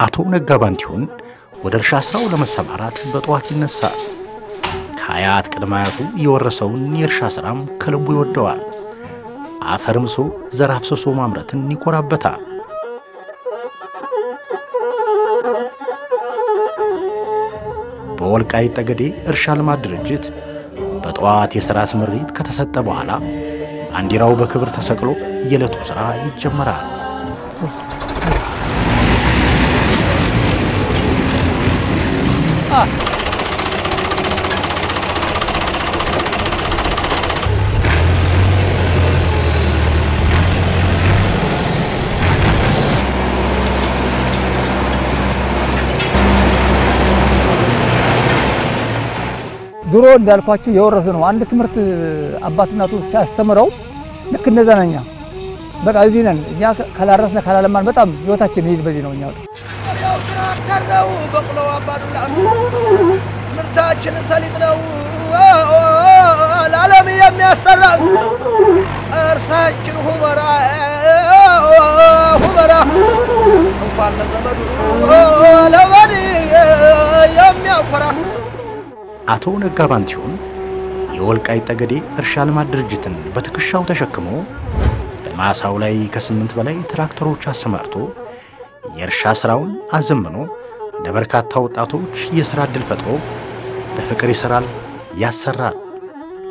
አቶ ነጋ ባንቲሁን ወደ እርሻ ስራው ለመሰማራት በጧት ይነሳል። ከአያት ቅድማያቱ የወረሰውን የእርሻ ስራም ከልቡ ይወደዋል። አፈርምሶ ዘር አፍስሶ ማምረትን ይኮራበታል። በወልቃይት ጠገዴ እርሻ ልማት ድርጅት በጧት የሥራ ስምሪት ከተሰጠ በኋላ ባንዲራው በክብር ተሰቅሎ የዕለቱ ሥራ ይጀመራል። ድሮ እንዳልኳችሁ የወረሰ ነው። አንድ ትምህርት አባትናቱ ሲያስተምረው ልክ እንደዛ ነኛ በቃ እዚህ ነን እኛ ካላረስና ካላለማን በጣም ህይወታችን ይሄድ በዚህ ነው። እኛ ተራው በቅሎ አባዱላ ምርታችን ሰሊጥ ነው ለዓለም የሚያስጠራ እርሳችን ሁመራ እንኳን ለዘመዱ ለወዲ የሚያኮራ አቶ ነጋ ባንቲሁን የወልቃይት ጠገዴ እርሻ ልማት ድርጅትን በትከሻው ተሸክሞ በማሳው ላይ ከ8 በላይ ትራክተሮች አሰማርቶ የእርሻ ስራውን አዘምኖ ለበርካታ ወጣቶች የሥራ ዕድል ፈጥሮ በፍቅር ይሰራል ያሰራል።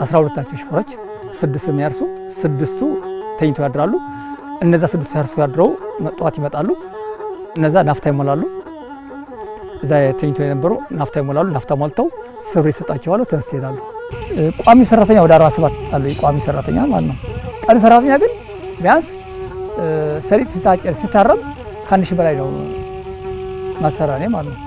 12 ናቸው ሹፌሮች 6 የሚያርሱ 6ቱ ተኝተው ያድራሉ። እነዛ 6 ያርሱ ያድረው መጥቷት ይመጣሉ። እነዛ ናፍታ ይሞላሉ። እዛ ተኝተው የነበሩ ናፍታ ይሞላሉ። ናፍታ ሞልተው ስብር ይሰጣቸዋል ተነስተው ይሄዳሉ። ቋሚ ሰራተኛ ወደ 47 አሉ። ቋሚ ሰራተኛ ማለት ነው። ቀን ሰራተኛ ግን ቢያንስ ሰሪት ሲታረም ከአንድ ሺህ በላይ ነው ማሰራኔ ማለት ነው።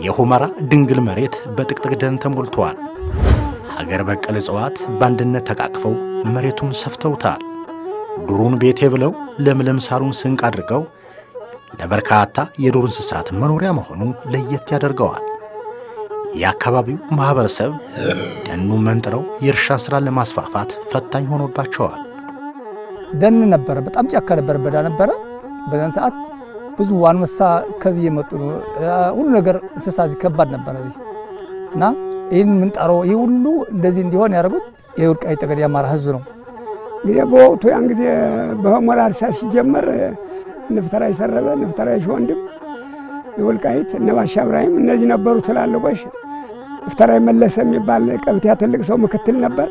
የሁመራ ድንግል መሬት በጥቅጥቅ ደን ተሞልቷል። ሀገር በቀል እጽዋት ባንድነት ተቃቅፈው መሬቱን ሰፍተውታል። ዱሩን ቤቴ ብለው ለምለም ሳሩን ስንቅ አድርገው ለበርካታ የዱር እንስሳት መኖሪያ መሆኑ ለየት ያደርገዋል። የአካባቢው ማህበረሰብ ደኑን መንጥረው የእርሻ ስራ ለማስፋፋት ፈታኝ ሆኖባቸዋል። ደን ነበር፣ በጣም ጫካ ነበር፣ በዳ ነበር። በዛን ሰዓት ብዙ አንበሳ ከዚህ የመጡ ሁሉ ነገር እንስሳ እዚህ ከባድ ነበር እዚህ እና ይህን ምንጣረው ይህ ሁሉ እንደዚህ እንዲሆን ያደረጉት የወልቃይት ጠገዴ አማራ ህዝብ ነው። እንግዲህ በወቅቱ ያን ጊዜ በሁመራ እርሻ ሲጀመር ንፍተራይ ሰረበ፣ ንፍተራይ ሸወንድም፣ የወልቃይት ነባሻ ኢብራሂም እነዚህ ነበሩ ትላልቆሽ። ንፍተራይ መለሰ የሚባል ቀብቲያ ትልቅ ሰው ምክትል ነበር።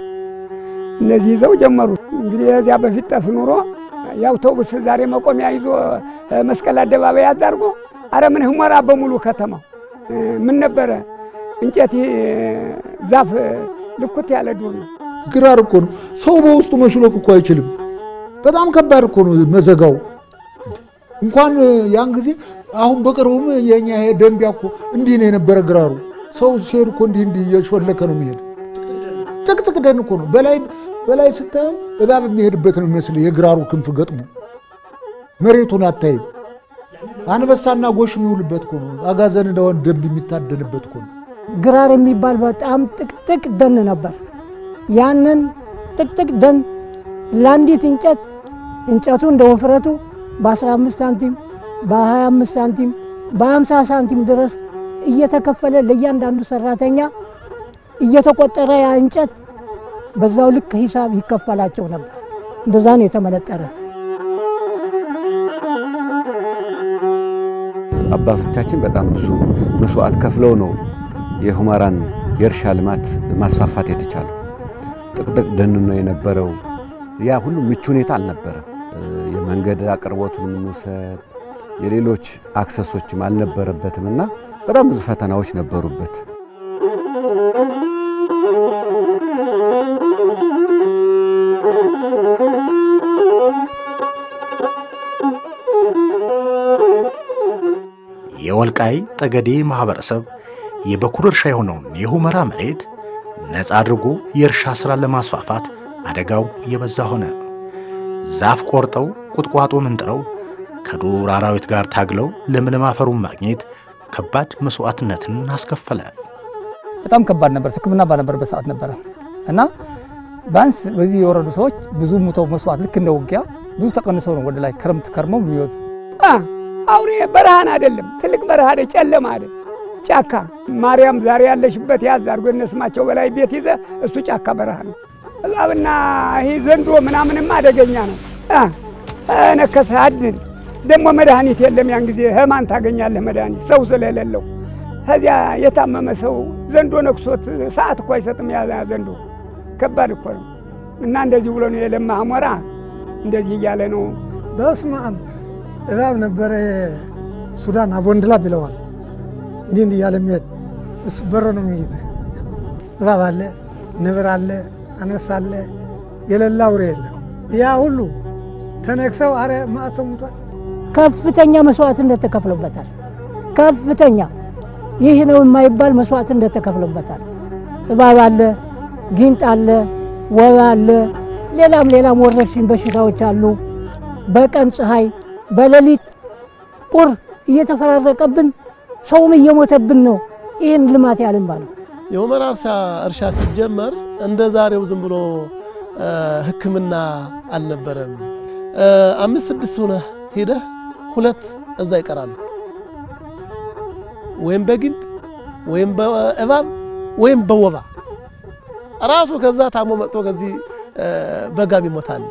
እነዚህ ይዘው ጀመሩ። እንግዲህ እዚያ በፊት ጠፍ ኑሮ የአውቶቡስ ዛሬ መቆሚያ ይዞ መስቀል አደባባይ ያዛርጎ አረ ምን ሁመራ በሙሉ ከተማው ምን ነበረ እንጨት ዛፍ ልኩት ያለ ዱር ነው። ግራር እኮ ነው። ሰው በውስጡ መሽሎክ እኮ አይችልም። በጣም ከባድ እኮ ነው መዘጋው። እንኳን ያን ጊዜ አሁን በቅርቡም የኛ ይሄ ደንቢያ እኮ እንዲህ ነው የነበረ ግራሩ። ሰው ሲሄድ እኮ እንዲህ እየሾለከ ነው የሚሄድ። ጥቅጥቅ ደን እኮ ነው። በላይ ስታየው እባብ የሚሄድበት ነው የሚመስል የግራሩ ክንፍ ገጥሞ መሬቱን አታይም። አንበሳና ጎሽ የሚውልበት እኮ ነው። አጋዘን እንደሆነ ደንብ የሚታደንበት እኮ ነው። ግራር የሚባል በጣም ጥቅጥቅ ደን ነበር። ያንን ጥቅጥቅ ደን ለአንዲት እንጨቱ እንደ ወፍረቱ በ15 ሳንቲም በ25 ሳንቲም በ50 ሳንቲም ድረስ እየተከፈለ ለእያንዳንዱ ሰራተኛ እየተቆጠረ ያ እንጨት በዛው ልክ ሂሳብ ይከፈላቸው ነበር። እንደዛ ነው የተመለጠረ። አባቶቻችን በጣም ብዙ መስዋዕት ከፍለው ነው የሁመራን የእርሻ ልማት ማስፋፋት የተቻለው። ጥቅጥቅ ደን ነው የነበረው። ያ ሁሉ ምቹ ሁኔታ አልነበረም። የመንገድ አቅርቦቱን ምንወሰድ የሌሎች አክሰሶችም አልነበረበትምና በጣም ብዙ ፈተናዎች ነበሩበት። የወልቃይ ጠገዴ ማህበረሰብ የበኩር እርሻ የሆነውን የሁመራ መሬት ነፃ አድርጎ የእርሻ ሥራ ለማስፋፋት አደጋው የበዛ ሆነ። ዛፍ ቆርጠው ቁጥቋጦ መንጥረው ከዱር አራዊት ጋር ታግለው ለምለም አፈሩን ማግኘት ከባድ መስዋዕትነትን አስከፈለ። በጣም ከባድ ነበር። ሕክምና ባልነበረበት ሰዓት ነበረ እና ባንስ በዚህ የወረዱ ሰዎች ብዙ ሙተው መስዋዕት ልክ እንደ ውጊያ ብዙ ተቀንሰው ነው ወደ ላይ ክረምት ከርመው የሚወጡ። አውሬ በረሃን አይደለም፣ ትልቅ በረሃ አይደል፣ ጨለማ አይደል፣ ጫካ። ማርያም ዛሬ ያለሽበት ያዝ አድርጎ እነስማቸው በላይ ቤት ይዘ እሱ ጫካ በረሃ ነው። እባብና ይሄ ዘንዶ ምናምንም አደገኛ ነው። ነከሰ አድን ደግሞ መድኃኒት የለም። ያን ጊዜ ህማን ታገኛለህ መድኃኒት ሰው ስለሌለው። ከዚያ የታመመ ሰው ዘንዶ ነክሶት ሰዓት እኮ አይሰጥም። ያ ዘንዶ ከባድ እኮ ነው። እና እንደዚህ ብሎ ነው የለማ ሁመራ እንደዚህ እያለ ነው። በስመ አብ እባብ ነበረ ሱዳን አቦንድላ ብለዋል። እንዲህ እያለ የሚሄድ እሱ በሮ ነው የሚይዝ። እባብ አለ፣ ነብር አለ፣ አንበሳ አለ፣ የሌላ አውሬ የለም። ያ ሁሉ ተነክሰው አረ ማሰሙታል። ከፍተኛ መስዋዕትነት ተከፍሎበታል። ከፍተኛ ይህ ነው የማይባል መስዋዕትነት ተከፍሎበታል። እባብ አለ፣ ጊንጥ አለ፣ ወባ አለ፣ ሌላም ወረርሽኝ በሽታዎች አሉ። በቀን ፀሐይ በሌሊት ቁር እየተፈራረቀብን ሰውም እየሞተብን ነው። ይህን ልማት ያልን ባለው የሁመራ እርሻ ሲጀመር እንደ ዛሬው ዝም ብሎ ሕክምና አልነበረም። 5-6 ሆነ ሄደህ 2 እዛ ይቀራሉ። ወይም በጊንጥ ወይም በእባብ ወይም በወባ ራሱ ከዛ ታሞ መጥቶ ከዚህ በጋም ይሞታል።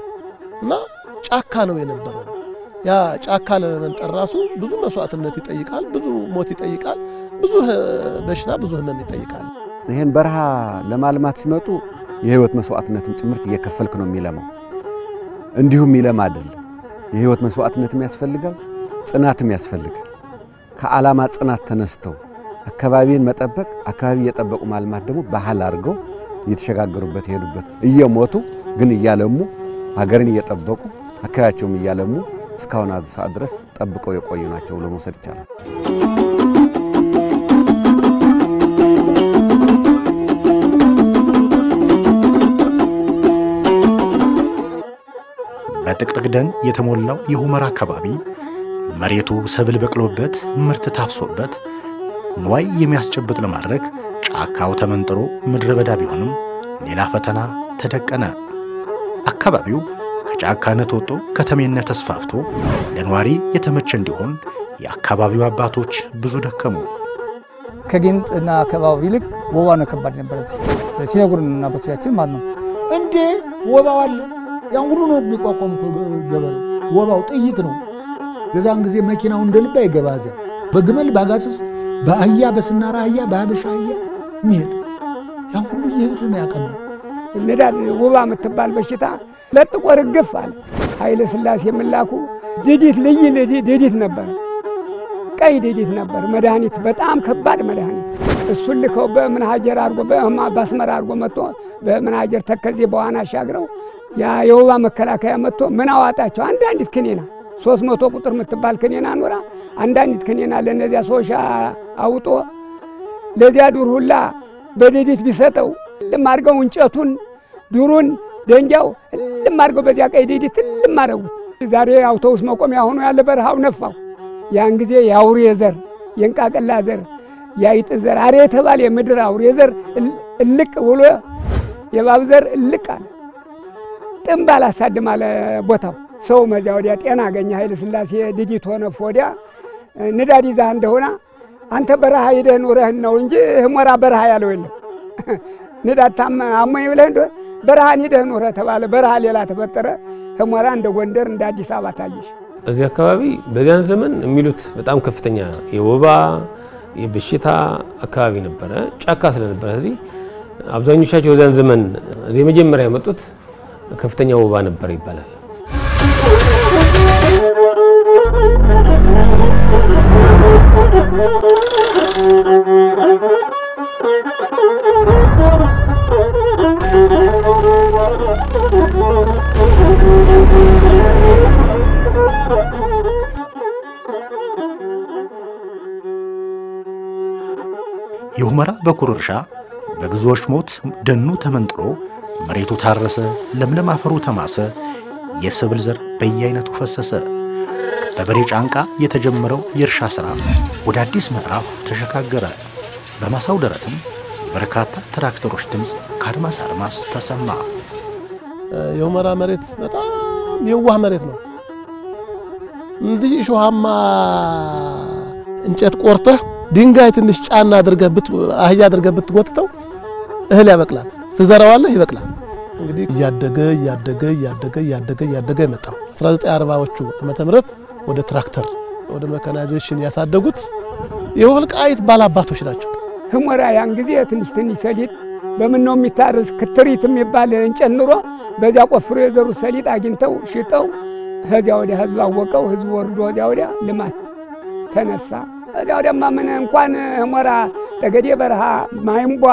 እና ጫካ ነው የነበረው። ያ ጫካ ለመንጠር ራሱ ብዙ መስዋዕትነት ይጠይቃል፣ ብዙ ሞት ይጠይቃል፣ ብዙ በሽታ፣ ብዙ ህመም ይጠይቃል። ይሄን በረሃ ለማልማት ሲመጡ የህይወት መስዋዕትነትም ጭምርት እየከፈልክ ነው የሚለማው። እንዲሁም ይለማ አይደል። የህይወት መስዋዕትነትም ያስፈልጋል፣ ጽናትም ያስፈልጋል። ከዓላማ ጽናት ተነስተው አካባቢን መጠበቅ፣ አካባቢ እየጠበቁ ማልማት ደግሞ ባህል አድርገው እየተሸጋገሩበት ይሄዱበት እየሞቱ ግን እያለሙ ሀገርን እየጠበቁ አካባቢያቸውም እያለሙ እስካሁን ሰዓት ድረስ ጠብቀው የቆዩ ናቸው ብሎ መውሰድ ይቻላል። በጥቅጥቅ ደን የተሞላው የሁመራ አካባቢ መሬቱ ሰብል በቅሎበት ምርት ታፍሶበት ንዋይ የሚያስጨብጥ ለማድረግ ጫካው ተመንጥሮ ምድረ በዳ ቢሆንም ሌላ ፈተና ተደቀነ። አካባቢው ከጫካነት ወጥቶ ከተሜነት ተስፋፍቶ ለነዋሪ የተመቸ እንዲሆን የአካባቢው አባቶች ብዙ ደከሙ። ከጊንጥና አካባቢ ይልቅ ወባ ነው ከባድ ነበር። እዚህ ሲነግሩንና አባቶቻችን ማለት ነው እንዴ ወባው አለ። ያን ሁሉ ነው የሚቋቋም ገበሬ። ወባው ጥይት ነው። የዛን ጊዜ መኪናው እንደልብ አይገባ። እዚያ በግመል ባጋስስ በአህያ በስናራ አህያ በአበሻ አህያ የሚሄድ ያን ሁሉ እየሄዱ ነው ያቀሉ። ንዳድ ወባ የምትባል በሽታ ለጥቆ ርግፍ አለ። ኃይለ ሥላሴ የምላኩ ዲዲት ልይ ዲዲት ነበር፣ ቀይ ዲዲት ነበር። መድኃኒት በጣም ከባድ መድኃኒት። እሱን ልከው በመናጀር አድርጎ በአስመራ አድርጎ መጥቶ በመናጀር ተከዜ በዋና አሻግረው ያ የወባ መከላከያ መጥቶ ምን አዋጣቸው? አንዳንዲት ክኒና 300 ቁጥር የምትባል ክኒና ኖራ አንዳንዲት ክኒና ለነዚያ ሰዎች አውጦ ለዚያ ዱር ሁላ በዲዲት ቢሰጠው ለማርገው እንጨቱን ዱሩን ደንጃው ለማርገው በዚያ ቀይ ዲዲት ለማረጉት። ዛሬ አውቶቡስ መቆሚያ ሆኖ ያለ በረሃው ነፋው። ያን ጊዜ የአውሬ ዘር፣ የእንቃቅላ ዘር፣ የአይጥ ዘር አሬ የተባለ የምድር አውሬ ዘር እልቅ ብሎ የእባብ ዘር እልቅ አለ። ጥምብ አላሳድም አለ ቦታው። ሰው መዚያ ወዲያ ጤና አገኘ። ኃይለ ሥላሴ ዲዲት ሆነ ፎዲያ ንዳድ ይዛህ እንደሆነ አንተ በረሃ ሄደህ ኑረህን ነው እንጂ ሁመራ በረሃ ያለው የለም። ንዳድ አሞኝ ብለህ እንደሆነ በረሃን ሄደህ ኑረህ ተባለ። በረሃ ሌላ ተፈጠረ። ሁመራ እንደ ጎንደር እንደ አዲስ አበባ ታየሽ። እዚህ አካባቢ በዚያን ዘመን የሚሉት በጣም ከፍተኛ የወባ የበሽታ አካባቢ ነበረ ጫካ ስለነበረ እዚህ አብዛኞቻቸው ወዛን ዘመን እዚህ መጀመሪያ የመጡት ከፍተኛ ወባ ነበር ይባላል የሁመራ በኩር እርሻ በብዙዎች ሞት ደኑ ተመንጥሮ መሬቱ ታረሰ ለምለም አፈሩ ተማሰ የሰብል ዘር በየአይነቱ ፈሰሰ በበሬ ጫንቃ የተጀመረው የእርሻ ሥራ ወደ አዲስ ምዕራፍ ተሸጋገረ በማሳው ደረትም በርካታ ትራክተሮች ድምጽ ከአድማስ አድማስ ተሰማ የሁመራ መሬት በጣም የዋህ መሬት ነው እንዲህ ሾሃማ እንጨት ቆርጠህ ድንጋይ ትንሽ ጫና አድርገህ አህያ አድርገህ ብትጎትተው እህል ያበቅላል ትዘራዋለህ ይበቅላል እንግዲህ ያደገ የመጣው 1940ዎቹ ዓመተ ምህረት ወደ ትራክተር ወደ መካናይዜሽን ያሳደጉት የወልቃይት ባላባቶች ናቸው ሁመራ ያን ጊዜ ትንሽ ሰሊጥ በምን ነው የሚታረስ ክትሪት የሚባል እንጨት ኑሮ በዚያ ቆፍሮ የዘሩ ሰሊጥ አግኝተው ሽጠው ከዚያ ወዲያ ህዝብ አወቀው ህዝብ ወርዶ ወዲያ ልማት ተነሳ እዚያው ደማ ምን እንኳን ሁመራ ተገዴ በረሃ ማይምቧ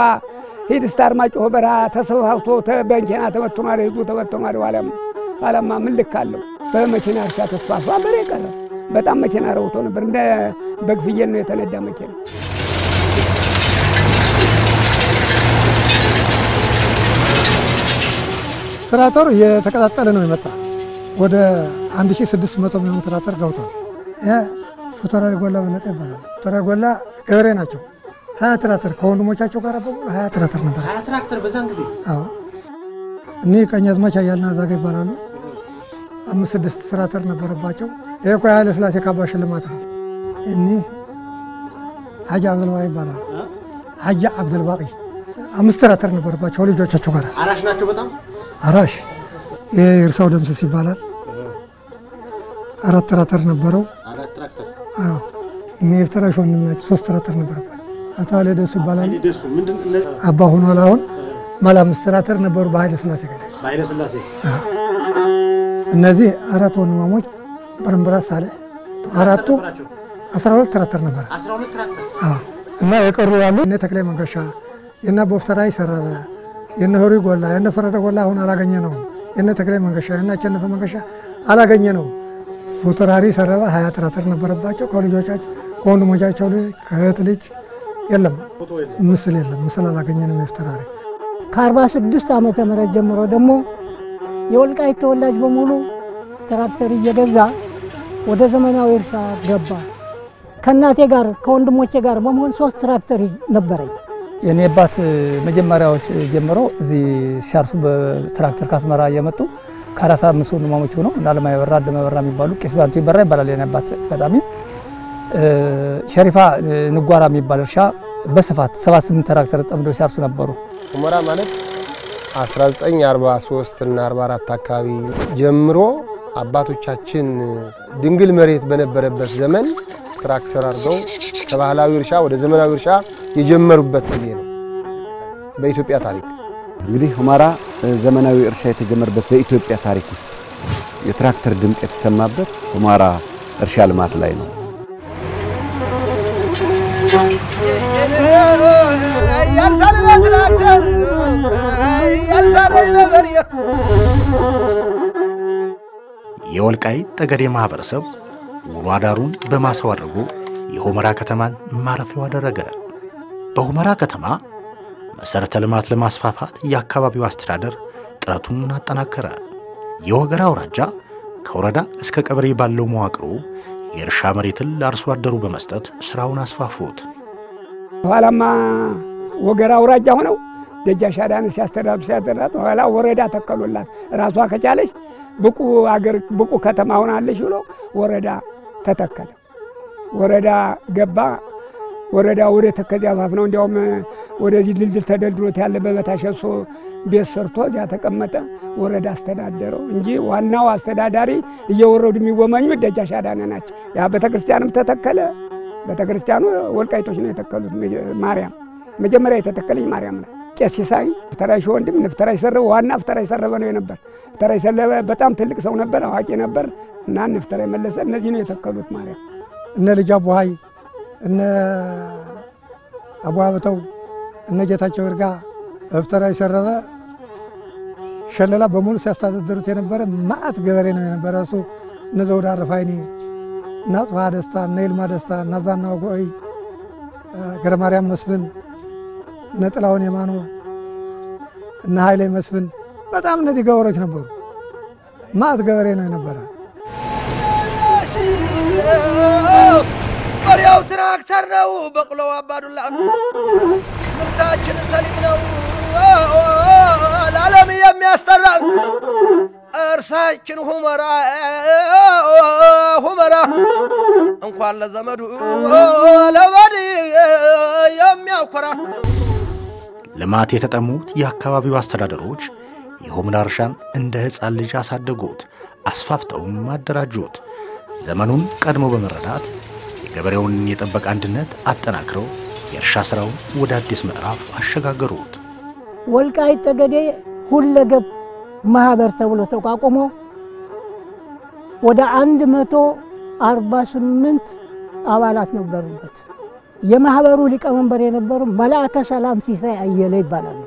ሂድ ስታር ማጮህ በረሃ ተሰባብቶ በእንጀና ተበትኗል ህዝቡ ተበትኗል ዋላማ ምን ልካለው በመኪና እርሻ ተስፋፋ በሬ ቀረ በጣም መኪና ረውቶ ነበር እንደ በግፍየል ነው የተነዳ መኪና ትራክተሩ የተቀጣጠለ ነው የመጣ ወደ 1600 ሚሊዮን ትራክተር ገብቷል ፉተራሪ ጎላ በለጠ ይባላል ፉተራሪ ጎላ ገበሬ ናቸው 20 ትራክተር ከወንድሞቻቸው ጋር በሙሉ 20 ትራክተር ነበር 20 ትራክተር በዛን ጊዜ አዎ እኔ ቀኛዝማች ያያልና ዛጋ ይባላሉ 5-6 ትራክተር ነበረባቸው ይሄ እኮ ኃይለ ሥላሴ ካባ ሽልማት ነው እኔ ሐጂ አብዱልባቂ ይባላሉ ሐጂ አብዱልባቂ 5 ትራክተር ነበረባቸው ልጆቻቸው ጋር አራሽ ናቸው በጣም አራሽ የእርሳው ደምስስ ይባላል 4 ትራክተር ነበረው 4 ትራክተር አዎ የሚፍተራሽ ወንድማቸው 3 ትራክተር ነበረባቸው አታለ ደሱ ይባላል ደሱ ምንድን አባ ሆኗል አሁን ማላ 5 ትራክተር ነበሩ በኃይለ ሥላሴ ጋር በኃይለ ሥላሴ እነዚህ 4 ወንድማሞች በረምብራስ አለ አራቱ 12 ትራክተር ነበር 12 ትራክተር አዎ እና የቀሩ ያሉ እነ ተክላይ መንገሻ የነ ቦፍተራይ ሰረበ የነ ሆሪ ጎላ የነ ፈረደ ጎላ አሁን አላገኘ ነው የነ ተክላይ መንገሻ የነ አቸነፈ መንገሻ አላገኘ ነው ፉተራሪ ሰረበ 20 ትራክተር ነበረባቸው ከልጆቻቸው ከወንድሞቻቸው ከእህት ልጅ የለም ምስል የለም ምስል አላገኘንም የፉተራሪ ከ46 ዓመተ ምህረት ጀምሮ ደግሞ የወልቃይት ተወላጅ በሙሉ ትራክተር እየገዛ ወደ ዘመናዊ እርሻ ገባ ከናቴ ጋር ከወንድሞቼ ጋር በመሆን 3 ትራክተር ነበረኝ የኔ አባት መጀመሪያዎች ጀምሮ እዚህ ሲያርሱ በትራክተር ካስመራ እየመጡ ከአራት አምስት ወንድማሞች ሆነው እና ለማይበራ ደመበራ የሚባሉ ቄስ ባንቱ ይበራ ይባላል የኔ አባት በጣም ሸሪፋ ንጓራ የሚባል እርሻ በስፋት 78 ትራክተር ጠምደው ሲያርሱ ነበሩ ሁመራ ማለት 1943 እና 44 አካባቢ ጀምሮ አባቶቻችን ድንግል መሬት በነበረበት ዘመን ትራክተር አርገው ከባህላዊ እርሻ ወደ ዘመናዊ እርሻ የጀመሩበት ጊዜ ነው በኢትዮጵያ ታሪክ እንግዲህ ሁመራ ዘመናዊ እርሻ የተጀመረበት በኢትዮጵያ ታሪክ ውስጥ የትራክተር ድምጽ የተሰማበት ሁመራ እርሻ ልማት ላይ ነው ያርሳል በትራክተር ያርሳል በበሬ የወልቃይት ጠገዴ ማህበረሰብ ውሎ አዳሩን በማሳው አድርጎ የሁመራ ከተማን ማረፊያው አደረገ በሁመራ ከተማ መሰረተ ልማት ለማስፋፋት የአካባቢው አስተዳደር ጥረቱን አጠናከረ የወገራ አውራጃ ከወረዳ እስከ ቀበሌ ባለው መዋቅሩ የእርሻ መሬትን ለአርሶ አደሩ በመስጠት ስራውን አስፋፉት ኋላማ ወገራ አውራጃ ሆነው ደጃሽ አዳነ ሲያስተዳድሩ ኋላ ወረዳ ተከሉላት ራሷ ከቻለች ብቁ አገር ብቁ ከተማ ሆናለች ብሎ ወረዳ ተተከለ ወረዳ ገባ ወረዳ ወደ ተከዚያ ባፍ ነው እንዲያውም ወደዚህ ድልድል ተደልድሎት ያለ በበታሸሶ ቤት ሰርቶ እዚያ ተቀመጠ ወረዳ አስተዳደረው እንጂ ዋናው አስተዳዳሪ እየወረዱ የሚወመኙ ደጃሽ አዳነ ናቸው ያ ቤተክርስቲያንም ተተከለ ቤተክርስቲያኑ ወልቃይቶች ነው የተከሉት። ማርያም መጀመሪያ የተተከለች ማርያም ነው። ቄስ ሲሳይ ፍተራሽ ወንድም ፍተራሽ ሰረበ ዋና ፍተራሽ ሰረበ ነው የነበር። ፍተራሽ ሰረበ በጣም ትልቅ ሰው ነበር፣ አዋቂ ነበር እና ፍተራሽ መለሰ እነዚህ ነው የተከሉት ማርያም። እነ ልጅ አቡሃይ እነ አቡ አበተው እነ ጌታቸው እርጋ ፍተራሽ ሰረበ ሸለላ በሙሉ ሲያስተዳድሩት የነበረ ማአት ገበሬ ነው የነበረ። እሱ እነ ዘውድ አረፋይኒ እና ጽፋ ደስታ እነ ይልማ ደስታ እና ዛና ጎይ ገብረ ማርያም መስፍን እነ ጥላሁን የማኖ እነ ኃይሌ መስፍን በጣም እነዚህ ገበሬዎች ነበሩ። ማአት ገበሬ ነው የነበረ። በሬው ትራክተር ነው፣ በቅሎው አባዱላ ምርታችን ሰሊም ነው ለዓለም የሚያስጠራ እርሳችን ሁመራ እንኳን ለዘመዱ ለባድ የሚያኮራ። ልማት የተጠሙት የአካባቢው አስተዳደሮች የሆምራ እርሻን እንደ ሕፃን ልጅ አሳደጉት፣ አስፋፍተውም አደራጁት። ዘመኑን ቀድሞ በመረዳት የገበሬውን የጠበቀ አንድነት አጠናክረው የእርሻ ሥራውን ወደ አዲስ ምዕራፍ አሸጋገሩት። ወልቃይት ጠገዴ ሁለገብ ማህበር ተብሎ ተቋቁሞ ወደ 148 አባላት ነበሩበት። የማህበሩ ሊቀመንበር የነበሩ መልአከ ሰላም ሲሳይ አየለ ይባላሉ።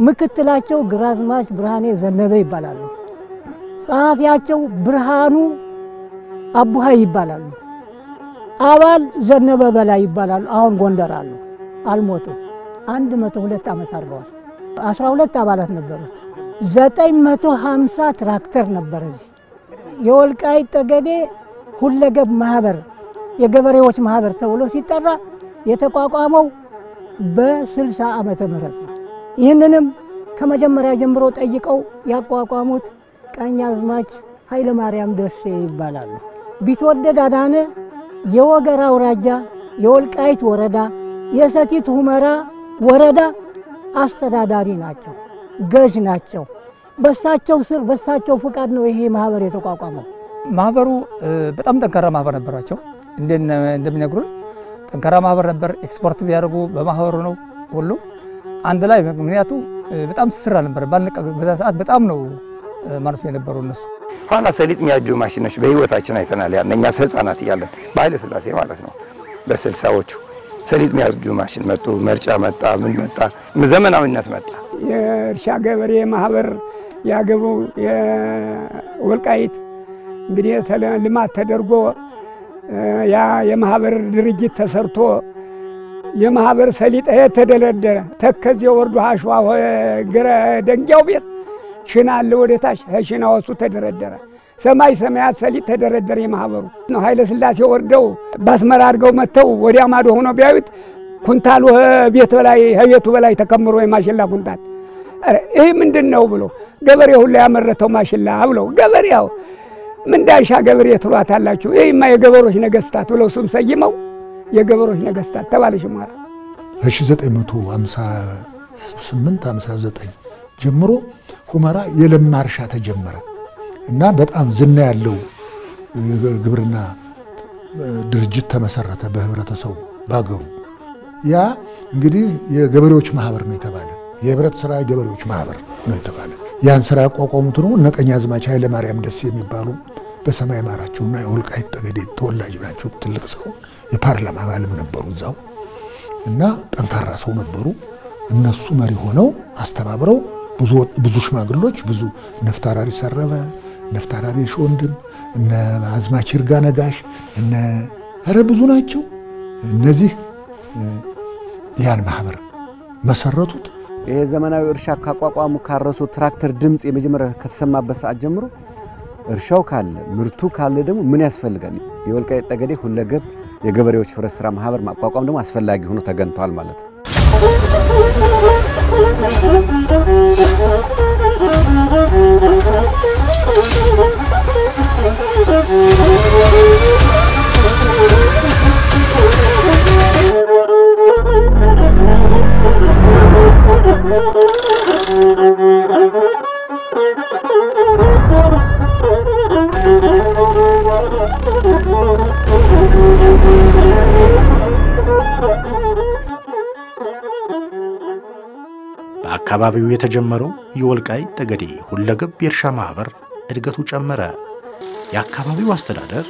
ምክትላቸው ግራዝማች ብርሃኔ ዘነበ ይባላሉ። ጸሐፊያቸው ብርሃኑ አቡሃይ ይባላሉ። አባል ዘነበ በላይ ይባላሉ። አሁን ጎንደር አሉ፣ አልሞቱም። 102 ዓመት አርገዋል። 12 አባላት ነበሩት። 950 ትራክተር ነበር። እዚህ የወልቃይት ጠገዴ ሁለገብ ማህበር የገበሬዎች ማህበር ተብሎ ሲጠራ የተቋቋመው በ60 ዓመተ ምህረት ነው። ይህንንም ከመጀመሪያ ጀምሮ ጠይቀው ያቋቋሙት ቀኛዝማች ኃይለ ማርያም ደሴ ይባላሉ። ቢትወደድ አዳነ የወገራ አውራጃ የወልቃይት ወረዳ የሰቲት ሁመራ ወረዳ አስተዳዳሪ ናቸው፣ ገዥ ናቸው። በሳቸው ስር በሳቸው ፍቃድ ነው ይሄ ማህበር የተቋቋመው። ማህበሩ በጣም ጠንካራ ማህበር ነበራቸው። እንደሚነግሩን ጠንካራ ማህበር ነበር። ኤክስፖርት ቢያደርጉ በማህበሩ ነው ሁሉ አንድ ላይ። ምክንያቱ በጣም ስራ ነበር። በዛ ሰዓት በጣም ነው ማለት የነበሩ እነሱ ኋላ ሰሊጥ የሚያጁ ማሽኖች በህይወታችን አይተናል። ያነኛ ህፃናት እያለን በኃይለ ሥላሴ ማለት ነው በ60ዎቹ ሰሊጥ የሚያጁ ማሽን መጡ፣ መርጫ መጣ፣ ምን መጣ፣ ዘመናዊነት መጣ። የእርሻ ገበሬ ማህበር ያገቡ የወልቃይት እንግዲህ ልማት ተደርጎ ያ የማህበር ድርጅት ተሰርቶ የማህበር ሰሊጥ ተደለደለ። ተከዜ ወርዶ አሽዋ ገረ ደንጊያው ቤት ሽና አለ ወደ ታች ሽና ወሱ ተደረደረ። ሰማይ ሰማያት ሰሊጥ ተደረደረ። የማህበሩ ነው ኃይለ ሥላሴ ወርደው ባስመራ አድርገው መተው ወዲያ ማዶ ሆኖ ቢያዩት ኩንታሉ ቤት በላይ ቤቱ በላይ ተከምሮ የማሽላ ኩንታል። ይሄ ምንድነው ብሎ ገበሬ ሁሉ ያመረተው ማሽላ ብሎ ገበሬው ምን ዳይሻ ገበሬ ትሏታላችሁ? ይሄማ የገበሮች ነገስታት ብለው ስም ሰይመው የገበሮች ነገስታት ተባለሽ ማራ 1958 59 ጀምሮ ሁመራ የለማ እርሻ ተጀመረ እና በጣም ዝና ያለው ግብርና ድርጅት ተመሰረተ በህብረተሰቡ ባገሩ። ያ እንግዲህ የገበሬዎች ማህበር ነው የተባለ የህብረት ስራ ገበሬዎች ማህበር ነው የተባለ። ያን ስራ ያቋቋሙት ነው እነ ቀኛዝማች ኃይለ ማርያም ደሴ የሚባሉ በሰማይ ማራቸውና የወልቃይት ጠገዴ ተወላጅ ናቸው። ትልቅ ሰው የፓርላማ አባልም ነበሩ እዛው እና ጠንካራ ሰው ነበሩ። እነሱ መሪ ሆነው አስተባብረው ብዙ ሽማግሎች ብዙ ነፍታራሪ ሰረበ፣ ነፍታራሪ ሾንድም፣ እነ አዝማች ይርጋ ነጋሽ እነ ብዙ ናቸው። እነዚህ ያን ማህበር መሰረቱት። ይሄ ዘመናዊ እርሻ ካቋቋሙ ካረሱ ትራክተር ድምጽ የመጀመሪያ ከተሰማበት ሰዓት ጀምሮ እርሻው ካለ ምርቱ ካለ ደግሞ ምን ያስፈልጋል? የወልቃይት ጠገዴ ሁለገብ የገበሬዎች ህብረት ስራ ማህበር ማቋቋም ደግሞ አስፈላጊ ሆኖ ተገኝቷል ማለት ነው። Thank you. በአካባቢው የተጀመረው የወልቃይት ጠገዴ ሁለገብ የእርሻ ማህበር እድገቱ ጨመረ። የአካባቢው አስተዳደር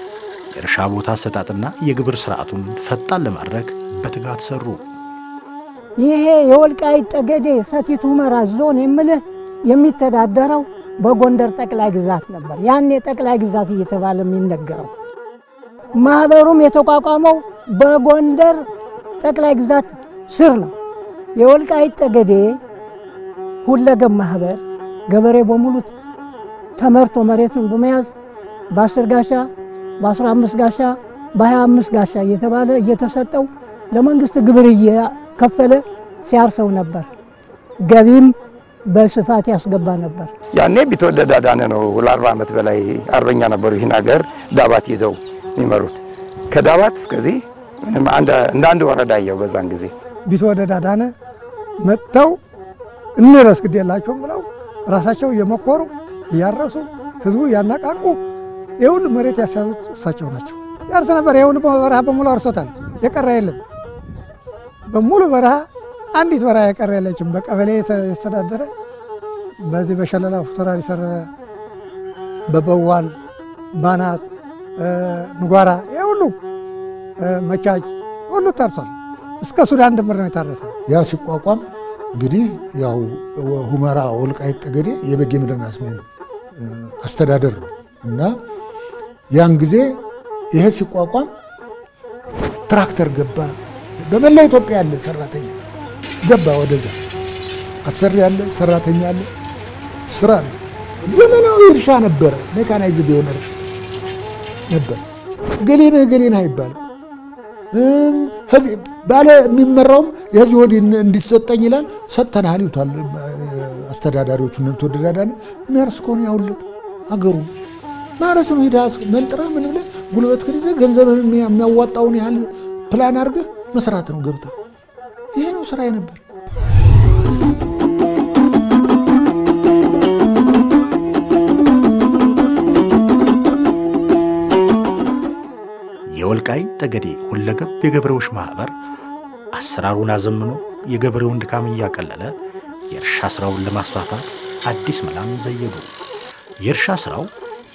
የእርሻ ቦታ አሰጣጥና የግብር ስርዓቱን ፈጣን ለማድረግ በትጋት ሰሩ። ይሄ የወልቃይት ጠገዴ ሰቲት ሁመራ ዞን የምልህ የሚተዳደረው በጎንደር ጠቅላይ ግዛት ነበር። ያኔ ጠቅላይ ግዛት እየተባለ የሚነገረው ማህበሩም የተቋቋመው በጎንደር ጠቅላይ ግዛት ስር ነው። የወልቃይት ጠገዴ ሁለገብ ማህበር ገበሬ በሙሉ ተመርቶ መሬቱን በመያዝ በ10 ጋሻ በ15 ጋሻ በ25 ጋሻ እየተባለ እየተሰጠው ለመንግስት ግብር እየከፈለ ሲያርሰው ነበር። ገቢም በስፋት ያስገባ ነበር። ያኔ ቢትወደድ አዳነ ነው ለ40 ዓመት በላይ አርበኛ ነበሩ። ይህን ሀገር ዳባት ይዘው የሚመሩት ከዳባት እስከዚህ ምንም እንደ አንድ ወረዳ ያየው በዛን ጊዜ ቢትወደድ አዳነ መጥተው እንረስ ግድ የላቸውም ብለው ራሳቸው እየመኮሩ እያረሱ ህዝቡ ያናቃቁ የሁሉ መሬት ያሳዩት እሳቸው ናቸው። ያርስ ነበር። የሁሉ በረሃ በሙሉ አርሶታል። የቀረ የለም። በሙሉ በረሃ አንዲት በረሃ የቀረ የለችም። በቀበሌ የተስተዳደረ በዚህ በሸለላ ፉተራሪ ሰረ በበዋል ባናት ንጓራ የሁሉ መቻች ሁሉ ታርሷል። እስከ ሱዳን ድንበር ነው የታረሰ። ያ ሲቋቋም እንግዲህ ያው ሁመራ ወልቃይት ጠገዴ የበጌ ምድርና ሰሜን አስተዳደር ነው እና ያን ጊዜ ይሄ ሲቋቋም ትራክተር ገባ። በመላ ኢትዮጵያ ያለ ሰራተኛ ገባ ወደዛ። አሰሪ ያለ ሰራተኛ ያለ ስራ ነው። ዘመናዊ እርሻ ነበር። ሜካናይዝድ የሆነ እርሻ ነበር። ገሌን አይባልም። ባለ የሚመራውም የዚህ ወዲህ እንዲሰጠኝ ይላል። ሰጥተናል ይሉታል አስተዳዳሪዎቹ። ተወደድ አዳነ የሚያርስ ከሆነ ያውልጥ አገሩ ማረስ ነው። ሄዳ መንጥራ ምን ብለህ ጉልበት ከይዘ ገንዘብን የሚያዋጣውን ያህል ፕላን አድርገህ መስራት ነው ገብታ። ይሄ ነው ስራ ነበር። የወልቃይት ጠገዴ ሁለገብ የገበሬዎች ማህበር አሰራሩን አዘምኖ የገበሬውን ድካም እያቀለለ የእርሻ ስራውን ለማስፋፋት አዲስ መላም ዘየዱ። የእርሻ ስራው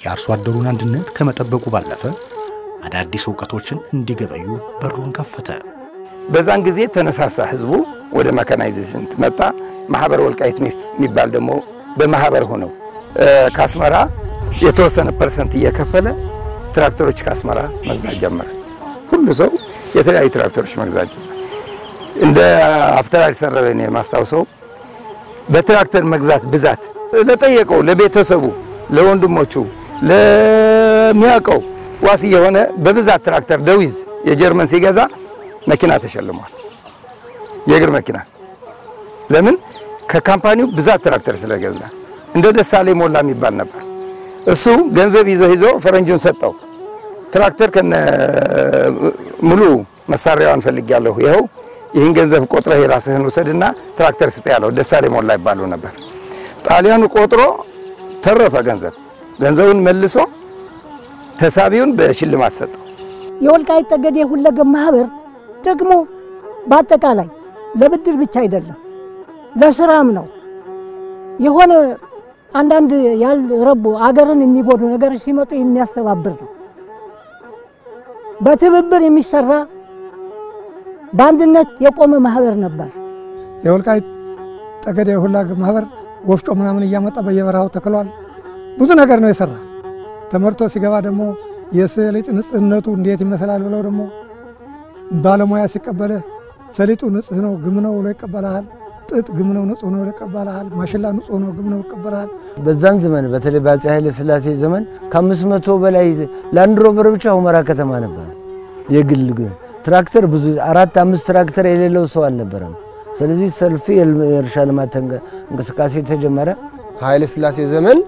የአርሶ አደሩን አንድነት ከመጠበቁ ባለፈ አዳዲስ ዕውቀቶችን እንዲገበዩ በሩን ከፈተ። በዛን ጊዜ ተነሳሳ ህዝቡ ወደ መካናይዜሽን መጣ። ማህበር ወልቃይት የሚባል ደግሞ በማህበር ሆነው ካስመራ የተወሰነ ፐርሰንት እየከፈለ ትራክተሮች ካስመራ መግዛት ጀመረ። ሁሉ ሰው የተለያዩ ትራክተሮች መግዛት ጀመረ። እንደ አፍተራሪ ሰረበኔ ማስታወሰው በትራክተር መግዛት ብዛት ለጠየቀው ለቤተሰቡ ለወንድሞቹ ለሚያቀው ዋስ የሆነ በብዛት ትራክተር ደዊዝ የጀርመን ሲገዛ መኪና ተሸልሟል። የእግር መኪና ለምን ከካምፓኒው ብዛት ትራክተር ስለገዛ። እንደ ደሳሌ ሞላ የሚባል ነበር። እሱ ገንዘብ ይዞ ፈረንጁን ሰጠው። ትራክተር ከነ ሙሉ መሳሪያውን ፈልጊያለሁ፣ ይሄው ይህን ገንዘብ ቆጥረህ የራስህን ወሰድና ትራክተር ስጥ ያለው ደሳሌ ሞላ ይባሉ ነበር። ጣሊያኑ ቆጥሮ ተረፈ ገንዘቡን መልሶ ተሳቢውን በሽልማት ሰጠው። የወልቃይት ጠገዴ ሁለገብ ማህበር ጥቅሙ በአጠቃላይ ለብድር ብቻ አይደለም፣ ለስራም ነው። የሆነ አንዳንድ ያልረቡ አገርን የሚጎዱ ነገር ሲመጡ የሚያስተባብር ነው። በትብብር የሚሰራ በአንድነት የቆመ ማህበር ነበር። የወልቃይት ጠገዴ ሁለገብ ማህበር ወፍጮ ምናምን እያመጣ በየበረሃው ተክሏል። ብዙ ነገር ነው የሰራ። ተመርቶ ሲገባ ደግሞ የሰሊጥ ንጽህነቱ እንዴት ይመስላል ብለው ደግሞ ባለሙያ ሲቀበለ ሰሊጡ ንጹህ ነው ግም ነው ብሎ ይቀበላል። ጥጥ ግም ነው ንጹህ ነው ይቀበላል። ማሽላ ንጹህ ነው ግም ነው ይቀበላል። በዛን ዘመን በተለይ በአፄ ኃይለ ሥላሴ ዘመን ከ500 በላይ ላንድ ሮቨር ብቻ ሁመራ ከተማ ነበር። የግል ትራክተር ብዙ 4-5 ትራክተር የሌለው ሰው አልነበረም። ስለዚህ ሰልፊ የእርሻ ልማት እንቅስቃሴ ተጀመረ። ኃይለ ሥላሴ ዘመን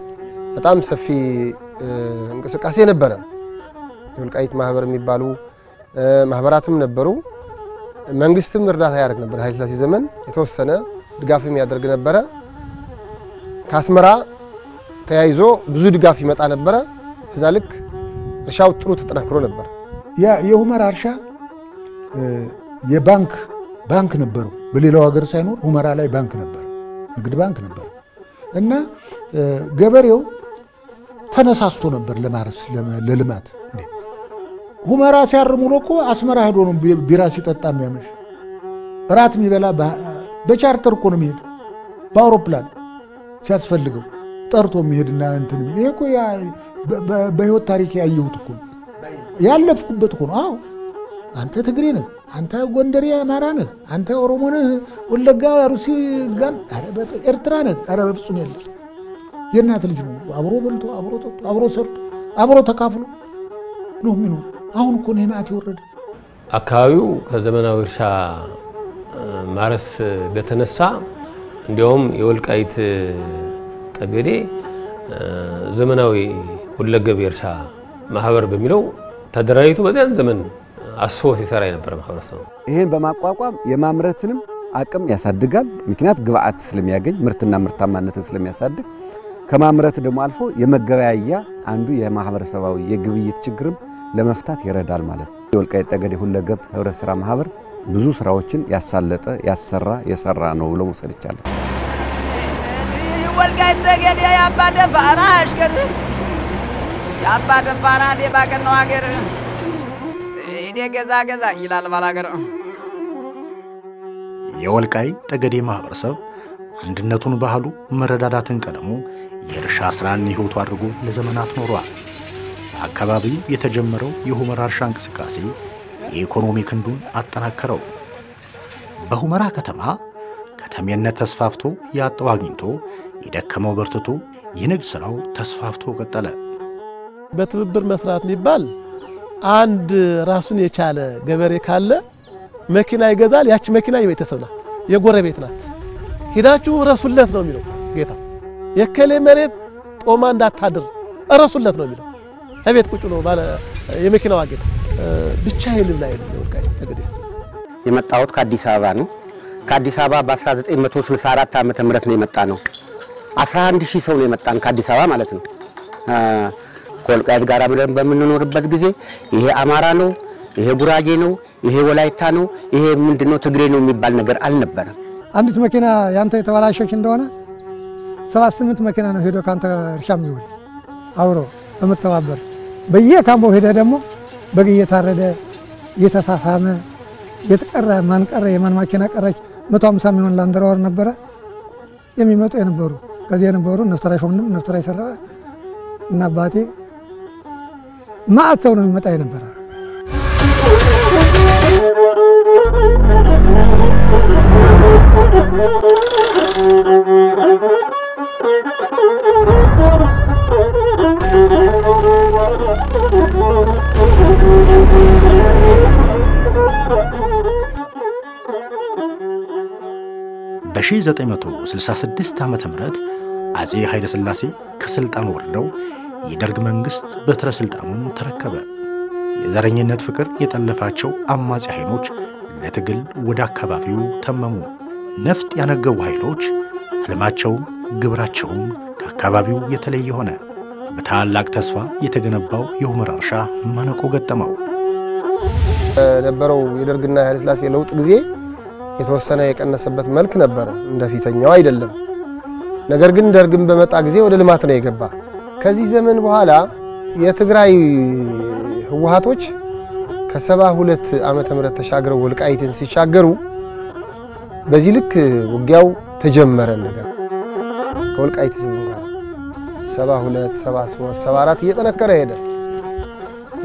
በጣም ሰፊ እንቅስቃሴ ነበረ። የወልቃይት ማህበር የሚባሉ ማህበራትም ነበሩ። መንግስትም እርዳታ ያደርግ ነበር። ኃይለ ሥላሴ ዘመን የተወሰነ ድጋፍም ያደርግ ነበረ። ካስመራ ተያይዞ ብዙ ድጋፍ ይመጣ ነበረ። በዛ ልክ እርሻው ጥሩ ተጠናክሮ ነበር። የሁመራ እርሻ የባንክ ነበረው። በሌላው ሀገር ሳይኖር ሁመራ ላይ ባንክ ነበር። ንግድ ባንክ ነበር እና ገበሬው ተነሳስቶ ነበር ለማረስ ለልማት። ሁመራ ሲያርም ውሎ እኮ አስመራ ሄዶ ነው ቢራ ሲጠጣ የሚያመሽ። እራት የሚበላ በቻርተር እኮ ነው የሚሄድ፣ በአውሮፕላን ሲያስፈልገው ጠርቶ የሚሄድና እንትን ይሄ እኮ በህይወት ታሪክ ያየሁት እኮ ያለፍኩበት እኮ ነው። አዎ አንተ ትግሬ ነህ፣ አንተ ጎንደሬ አማራ ነህ፣ አንተ ኦሮሞ ነህ፣ ወለጋ ሩሲ ጋር ኤርትራ ነህ። ኧረ በፍጹም የለም። የእናት ልጅ ነው። አብሮ በልቶ አብሮ ጠጥቶ አብሮ ሰርቶ አብሮ ተካፍሎ ነው የሚኖር። አሁን እኮ ነው ማት ይወረደ። አካባቢው ከዘመናዊ እርሻ ማረስ በተነሳ እንዲያውም የወልቃይት ጠገዴ ዘመናዊ ሁለገብ የእርሻ ማህበር በሚለው ተደራጅቶ በዚያን ዘመን አስቦ ሲሰራ የነበረ ማህበረሰብ ነው። ይሄን በማቋቋም የማምረትንም አቅም ያሳድጋል። ምክንያት ግብአት ስለሚያገኝ ምርትና ምርታማነትን ስለሚያሳድግ ከማምረት ደግሞ አልፎ የመገበያያ አንዱ የማህበረሰባዊ የግብይት ችግርም ለመፍታት ይረዳል ማለት ነው። የወልቃይት ጠገዴ ሁለገብ ህብረት ስራ ማህበር ብዙ ስራዎችን ያሳለጠ የሰራ ነው ብሎ መውሰድ ይቻላል። ወልቃይት ጠገዴ የአባ ደፋራ አሽከር የአባ ደፋራ የባቀን ነው ሀገር ኢዴ ገዛ ይላል ባላገር። የወልቃይት ጠገዴ ማህበረሰብ አንድነቱን ባህሉ መረዳዳትን ቀለሙ የእርሻ ስራን ህይወቱ አድርጎ ለዘመናት ኖሯል። በአካባቢው የተጀመረው የሁመራ እርሻ እንቅስቃሴ የኢኮኖሚ ክንዱን አጠናከረው። በሁመራ ከተማ ከተሜነት ተስፋፍቶ ያጣው አግኝቶ የደከመው በርትቶ የንግድ ስራው ተስፋፍቶ ቀጠለ። በትብብር መስራት የሚባል አንድ ራሱን የቻለ ገበሬ ካለ መኪና ይገዛል። ያቺ መኪና የቤተሰብ ናት፣ የጎረቤት ናት። ሂዳችሁ ረሱለት ነው የሚለው ጌታ። የከሌ መሬት ጦማ እንዳታድር ረሱለት ነው የሚለው። እቤት ቁጭ ነው ባለ የመኪናው ጌታ ብቻ ይልም ላይ ነው። ወልቃይት ጠገዴ የመጣሁት ከአዲስ አበባ ነው። ከአዲስ አበባ በ1964 ዓመተ ምህረት ነው የመጣ ነው። 11000 ሰው ነው የመጣን ከአዲስ አበባ ማለት ነው። ከወልቃይት ጋር ብለን በምንኖርበት ጊዜ ይሄ አማራ ነው፣ ይሄ ጉራጌ ነው፣ ይሄ ወላይታ ነው፣ ይሄ ምንድነው ትግሬ ነው የሚባል ነገር አልነበረም። አንዲት መኪና ያንተ የተበላሸች እንደሆነ 7-8 መኪና ነው ሄዶ ካንተ እርሻ የሚውል አውሮ በመተባበር በየካምቦ ሄደ ደግሞ በግ እየታረደ እየተሳሳመ የተቀረ ማን ቀረ የማን መኪና ቀረች 150 የሚሆን ላንድሮቨር ነበረ የሚመጡ የነበሩ ከዚህ የነበሩ ነፍጠራሽ ወንድም ነፍጠራሽ ሰራ እና አባቴ ማዕት ሰው ነው የሚመጣ የነበረ። በ1966 ዓመተ ምህረት አጼ ኃይለ ሥላሴ ከስልጣን ወርደው የደርግ መንግስት በትረ ስልጣኑን ተረከበ። የዘረኝነት ፍቅር የጠለፋቸው አማጺ ኃይሎች ለትግል ወደ አካባቢው ተመሙ። ነፍጥ ያነገቡ ኃይሎች ህልማቸውም ግብራቸውም ከአካባቢው የተለየ ሆነ። በታላቅ ተስፋ የተገነባው የሁመራ እርሻ ማነቆ ገጠመው። ነበረው የደርግና ኃይለ ሥላሴ ለውጥ ጊዜ የተወሰነ የቀነሰበት መልክ ነበረ፣ እንደፊተኛው አይደለም። ነገር ግን ደርግም በመጣ ጊዜ ወደ ልማት ነው የገባ። ከዚህ ዘመን በኋላ የትግራይ ህወሓቶች ከ72 ዓመተ ምህረት ተሻግረው ወልቃይትን ሲሻገሩ በዚህ ልክ ውጊያው ተጀመረ። ነገር ከወልቃይት ህዝብ ጋር 72 73 74 እየጠነከረ ሄደ።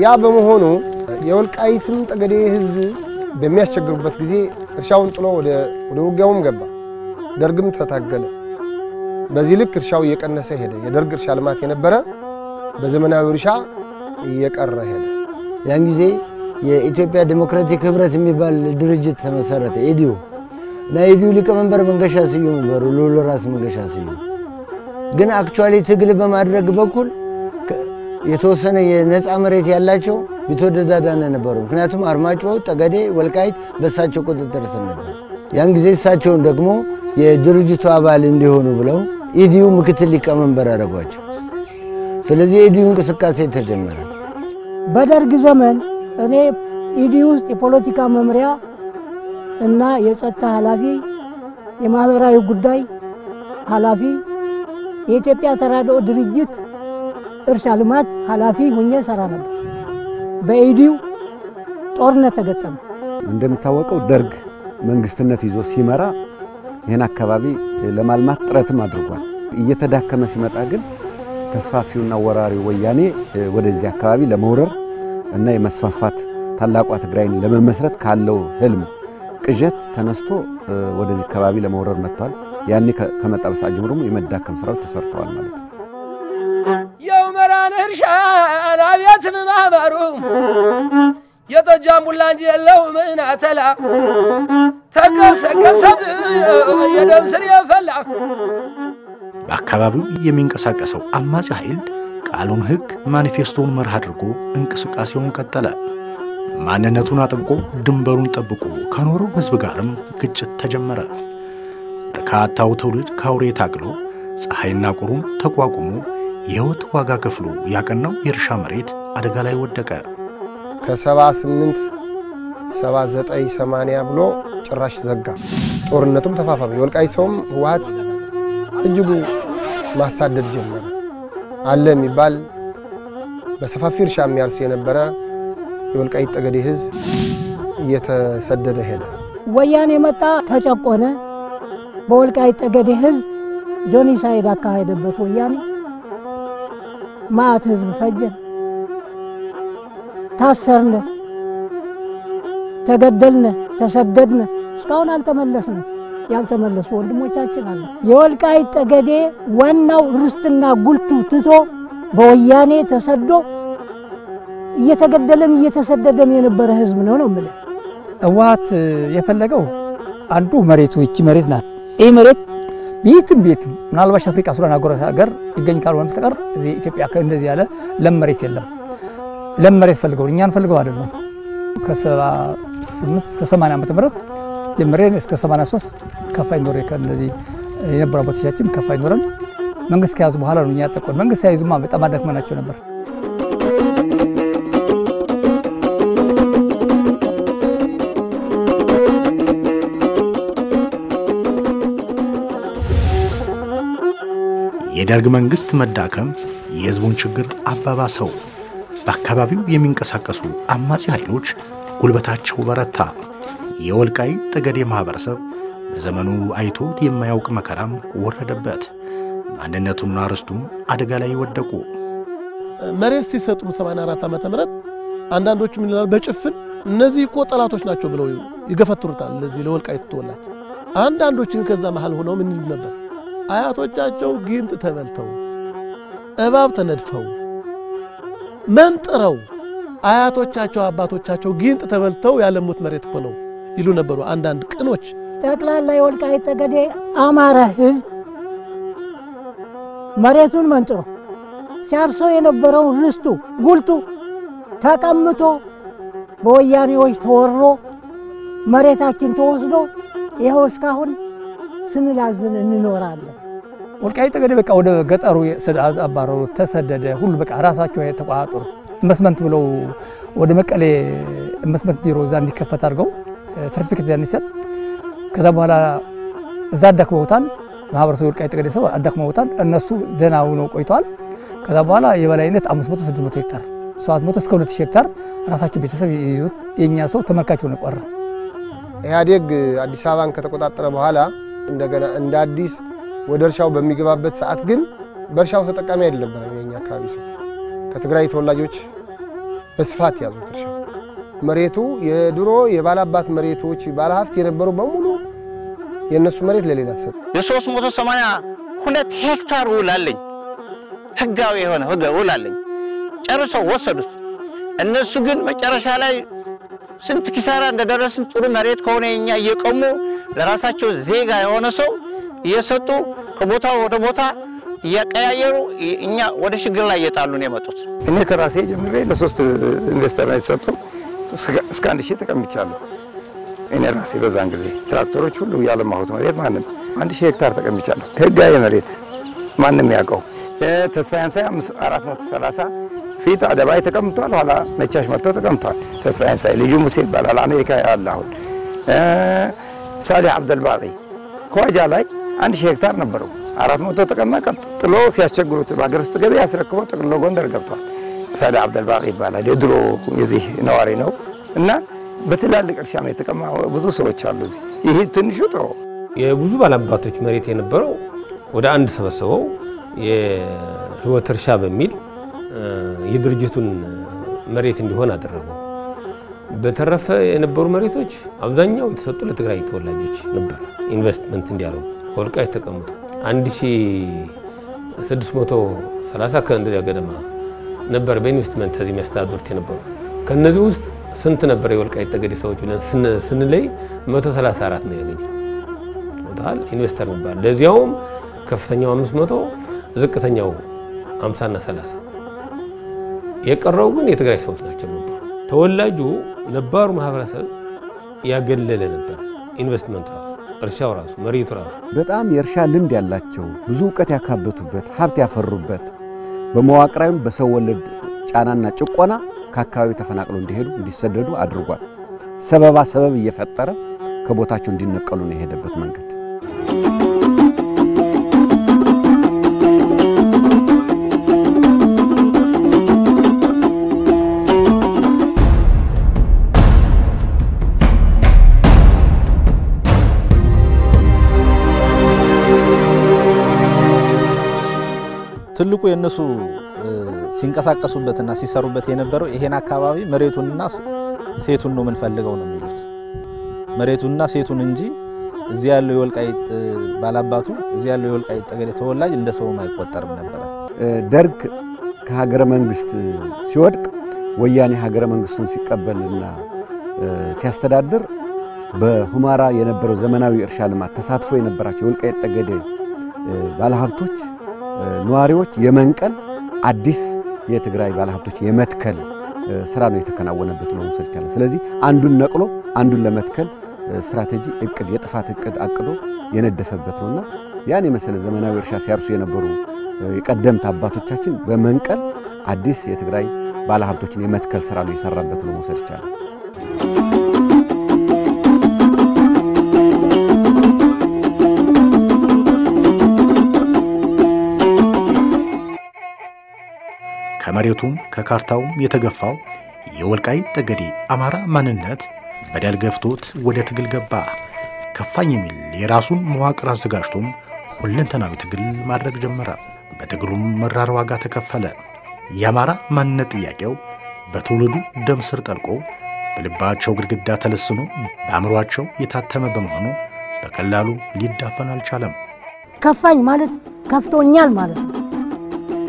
ያ በመሆኑ የወልቃይትም ጠገዴ ህዝብ በሚያስቸግሩበት ጊዜ እርሻውን ጥሎ ወደ ውጊያውም ገባ። ደርግም ተታገለ። በዚህ ልክ እርሻው እየቀነሰ ሄደ። የደርግ እርሻ ልማት የነበረ በዘመናዊ እርሻ እየቀረ ሄደ። ያን ጊዜ የኢትዮጵያ ዲሞክራቲክ ህብረት የሚባል ድርጅት ተመሰረተ፣ ኢዲዩ እና ኢዲዩ ሊቀመንበር መንገሻ ስዩም ነበሩ፣ ሉሉ ራስ መንገሻ ስዩም። ግን አክቹአሊ ትግል በማድረግ በኩል የተወሰነ የነፃ መሬት ያላቸው ቢትወደድ አዳነ ነበሩ። ምክንያቱም አርማጭሆ፣ ጠገዴ፣ ወልቃይት በእሳቸው ቁጥጥር ስር ነበር። ያን ጊዜ እሳቸውን ደግሞ የድርጅቱ አባል እንዲሆኑ ብለው ኢዲዩ ምክትል ሊቀመንበር አደረጓቸው። ስለዚህ ኢዲዩ እንቅስቃሴ ተጀመረ። በደርግ ዘመን እኔ ኢዲዩ ውስጥ የፖለቲካ መምሪያ እና የጸጥታ ኃላፊ፣ የማህበራዊ ጉዳይ ኃላፊ የኢትዮጵያ ተራድኦ ድርጅት እርሻ ልማት ኃላፊ ሆኜ ሰራ ነበር። በኢዲው ጦርነት ተገጠመ። እንደሚታወቀው ደርግ መንግስትነት ይዞ ሲመራ ይህን አካባቢ ለማልማት ጥረትም አድርጓል። እየተዳከመ ሲመጣ ግን ተስፋፊውና ወራሪው ወያኔ ወደዚህ አካባቢ ለመውረር እና የመስፋፋት ታላቋ ትግራይን ለመመስረት ካለው ህልም ቅዠት ተነስቶ ወደዚህ አካባቢ ለመውረር መጥቷል። ያኔ ከመጣ በሰዓት ጀምሮ የመዳከም ስራዎች ተሰርተዋል ማለት ነው። የኡመራን እርሻ አቤት ማማሩ የተጃም ቡላንጂ የለው ምን አተላ ተቀሰቀሰብ የደም ስር የፈላ። በአካባቢው የሚንቀሳቀሰው አማጺ ኃይል ቃሉን ህግ ማኒፌስቶውን መርህ አድርጎ እንቅስቃሴውን ቀጠለ። ማንነቱን አጥብቆ ድንበሩን ጠብቆ ከኖረው ህዝብ ጋርም ግጭት ተጀመረ። በርካታው ትውልድ ካውሬ ታግሎ ፀሐይና ቁሩን ተቋቁሞ የህይወት ዋጋ ከፍሎ ያቀናው የእርሻ መሬት አደጋ ላይ ወደቀ። ከ78 79 80 ብሎ ጭራሽ ዘጋ። ጦርነቱም ተፋፋመ። የወልቃይት ሰውም ህወሓት እጅጉ ማሳደድ ጀመረ። አለ የሚባል በሰፋፊ እርሻ የሚያርስ የነበረ የወልቃይት ጠገዴ ህዝብ እየተሰደደ ሄደ። ወያኔ መጣ፣ ተጨቆነ። በወልቃይት ጠገዴ ህዝብ ጆኒሳይድ አካሄደበት። ወያኔ ማት ህዝብ ፈጀን፣ ታሰርነ፣ ተገደልነ፣ ተሰደድነ። እስካሁን አልተመለስነ። ያልተመለሱ ወንድሞቻችን አሉ። የወልቃይት ጠገዴ ዋናው ርስትና ጉልቱ ትቶ በወያኔ ተሰዶ እየተገደለም እየተሰደደም የነበረ ህዝብ ነው ማለት። ህወሓት የፈለገው አንዱ መሬቱ እቺ መሬት ናት። ይህ መሬት ቤትም ምናልባት አፍሪካ ሱዳን ሀገር ይገኝ ካልሆነ በስተቀር እዚህ ኢትዮጵያ እንደዚህ ያለ ለም መሬት የለም። ለም መሬት ፈልገው እኛን ፈልገው አይደለም። ከ78 እስከ 80 ዓመተ ምህረት ጀምረን እስከ 83 ከፋይ ኖር ከነዚህ የነበሩ አባቶቻችን ከፋይ ኖረን መንግስት ከያዙ በኋላ ነው እኛ ያጠቆን። መንግስት ያይዙማ በጣም አደክመናቸው ነበር። የደርግ መንግስት መዳከም የህዝቡን ችግር አባባሰው። በአካባቢው የሚንቀሳቀሱ አማጺ ኃይሎች ጉልበታቸው በረታ። የወልቃይት ጠገዴ ማህበረሰብ በዘመኑ አይቶት የማያውቅ መከራም ወረደበት። ማንነቱና ርስቱም አደጋ ላይ ወደቁ። መሬት ሲሰጡ 84 ዓመተ ምህረት አንዳንዶቹ ምን ይላሉ? በጭፍን እነዚህ እኮ ጠላቶች ናቸው ብለው ይገፈትሩታል። ለዚህ ለወልቃይት ተወላጅ። አንዳንዶቹ ግን ከዛ መሃል ሆነው ምን ይሉ ነበር? አያቶቻቸው ጊንጥ ተበልተው እባብ ተነድፈው መንጥረው አያቶቻቸው አባቶቻቸው ጊንጥ ተበልተው ያለሙት መሬት እኮ ነው ይሉ ነበሩ አንዳንድ ቅኖች። ጠቅላላ የወልቃይት ጠገዴ አማራ ህዝብ መሬቱን መንጥሮ ሲያርሰው የነበረው ርስቱ ጉልቱ ተቀምጦ በወያኔዎች ተወሮ መሬታችን ተወስዶ ይኸው እስካሁን ስንላዝን እንኖራለን። ወልቃይት ጠገዴ በቃ ወደ ገጠሩ አባረሩ፣ ተሰደደ። ሁሉ በቃ ራሳቸው ተቋጥሩ ኢንቨስትመንት ብለው ወደ መቀሌ ኢንቨስትመንት ቢሮ እዛ እንዲከፈት አድርገው ሰርቲፊኬት እንዲሰጥ። ከዛ በኋላ እዛ አዳክመውታል። ማህበረሰቡ ወልቃይት ጠገዴ ሰው አዳክመውታል። እነሱ ደህና ሆነው ቆይተዋል። ከዛ በኋላ የበላይነት 500 600 ሄክታር 700 እስከ 2000 ሄክታር ራሳቸው ቤተሰብ ይይዙት። የኛ ሰው ተመልካች ሆነ ቀረ። ኢህአዴግ አዲስ አበባን ከተቆጣጠረ በኋላ እንደገና እንደ አዲስ ወደ እርሻው በሚገባበት ሰዓት ግን በእርሻው ተጠቃሚ አይደለም። የኛ አካባቢ ሰው ከትግራይ ተወላጆች በስፋት ያዙት እርሻው። መሬቱ የድሮ የባላባት መሬቶች ባለሀብት የነበሩ በሙሉ የነሱ መሬት ለሌላ ተሰጠ። የ382 ሄክታር ውል አለኝ፣ ህጋዊ የሆነ ውል አለኝ። ጨርሰው ወሰዱት። እነሱ ግን መጨረሻ ላይ ስንት ኪሳራ እንደደረስን ጥሩ መሬት ከሆነ የኛ እየቀሙ ለራሳቸው ዜጋ የሆነ ሰው እየሰጡ ከቦታው ወደ ቦታ እያቀያየሩ እኛ ወደ ችግር ላይ እየጣሉን የመጡት። እኔ ከራሴ ጀምሬ ለሶስት ኢንቨስተር ነው የተሰጠው። እስከ 1000 ተቀምጫለሁ። እኔ ራሴ በዛን ጊዜ ትራክተሮች ሁሉ ያለማሁት መሬት ማንም 1000 ሄክታር ተቀምጫለሁ። ህጋዊ መሬት ማንም ያውቀው። ተስፋዬን ሳይ 430 ፊት አደባይ ተቀምጧል። ኋላ መቻሽ መጥቶ ተቀምጧል። ተስፋዬን ሳይ ልጁ ሙሴ ይባላል፣ አሜሪካ ያለ አሁን። ሳሊህ አብደልባቂ ከዋጃ ላይ 1000 ሄክታር ነበረው። 400 ተቀመጠ። ጥሎ ሲያስቸግሩት በአገር ውስጥ ገበያ ያስረክበው ጠቅልሎ ጎንደር ገብቷል። ሳዳ አብደልባቂ ይባላል። የድሮ የዚህ ነዋሪ ነው እና በትላልቅ እርሻ ላይ የተቀማ ብዙ ሰዎች አሉ። እዚህ ይሄ ትንሹ ጥሩ የብዙ ባላባቶች መሬት የነበረው ወደ አንድ ሰበሰበው የህይወት እርሻ በሚል የድርጅቱን መሬት እንዲሆን አደረገው። በተረፈ የነበሩ መሬቶች አብዛኛው የተሰጡ ለትግራይ ተወላጆች ነበር ኢንቨስትመንት እንዲያደርጉ። ወልቃይት ተቀምጦ 1630 ከእንደዚያ ገደማ ነበር በኢንቨስትመንት እዚህ የሚያስተዳድሩት የነበሩ። ከነዚህ ውስጥ ስንት ነበር የወልቃይት ጠገዴ ሰዎች ብለን ስንለይ 134 ነው ያገኘው ወጣል ኢንቨስተር ነበር። ለዚያውም ከፍተኛው 500 ዝቅተኛው 50 እና 30 የቀረው ግን የትግራይ ሰዎች ናቸው ነበር። ተወላጁ ነባሩ ማህበረሰብ ያገለለ ነበር። ኢንቨስትመንት ራሱ እርሻው ራሱ መሬቱ ራሱ በጣም የእርሻ ልምድ ያላቸው ብዙ ዕውቀት ያካበቱበት ሀብት ያፈሩበት በመዋቅራዊም በሰው ወለድ ጫናና ጭቆና ከአካባቢው ተፈናቅለው እንዲሄዱ እንዲሰደዱ አድርጓል። ሰበብ እየፈጠረ ከቦታቸው እንዲነቀሉ ነው የሄደበት መንገድ። ትልቁ የነሱ ሲንቀሳቀሱበትና ሲሰሩበት የነበረው ይሄን አካባቢ መሬቱንና ሴቱን ነው የምንፈልገው ነው የሚሉት። መሬቱንና ሴቱን እንጂ እዚህ ያለው የወልቃይት ባላባቱ እዚህ ያለው የወልቃይት ጠገዴ ተወላጅ እንደ ሰውም አይቆጠርም ነበር። ደርግ ከሀገረ መንግስት ሲወድቅ ወያኔ ሀገረ መንግስቱን ሲቀበልና ሲያስተዳድር በሁመራ የነበረው ዘመናዊ እርሻ ልማት ተሳትፎ የነበራቸው የወልቃይት ጠገዴ ባለሀብቶች ነዋሪዎች የመንቀል አዲስ የትግራይ ባለሀብቶች የመትከል ስራ ነው የተከናወነበት ነው መውሰድ ይቻላል። ስለዚህ አንዱን ነቅሎ አንዱን ለመትከል ስትራቴጂ እቅድ የጥፋት እቅድ አቅዶ የነደፈበት ነውና ያን የመሰለ ዘመናዊ እርሻ ሲያርሱ የነበሩ የቀደምት አባቶቻችን በመንቀል አዲስ የትግራይ ባለሀብቶችን የመትከል ስራ ነው የሰራበት ነው መውሰድ ይቻላል። ከመሬቱም ከካርታውም የተገፋው የወልቃይት ጠገዴ አማራ ማንነት በደል ገፍቶት ወደ ትግል ገባ። ከፋኝ የሚል የራሱን መዋቅር አዘጋጅቶም ሁለንተናዊ ትግል ማድረግ ጀመረ። በትግሉም መራር ዋጋ ተከፈለ። የአማራ ማንነት ጥያቄው በትውልዱ ደም ስር ጠልቆ በልባቸው ግድግዳ ተለስኖ በአእምሯቸው የታተመ በመሆኑ በቀላሉ ሊዳፈን አልቻለም። ከፋኝ ማለት ከፍቶኛል ማለት ነው።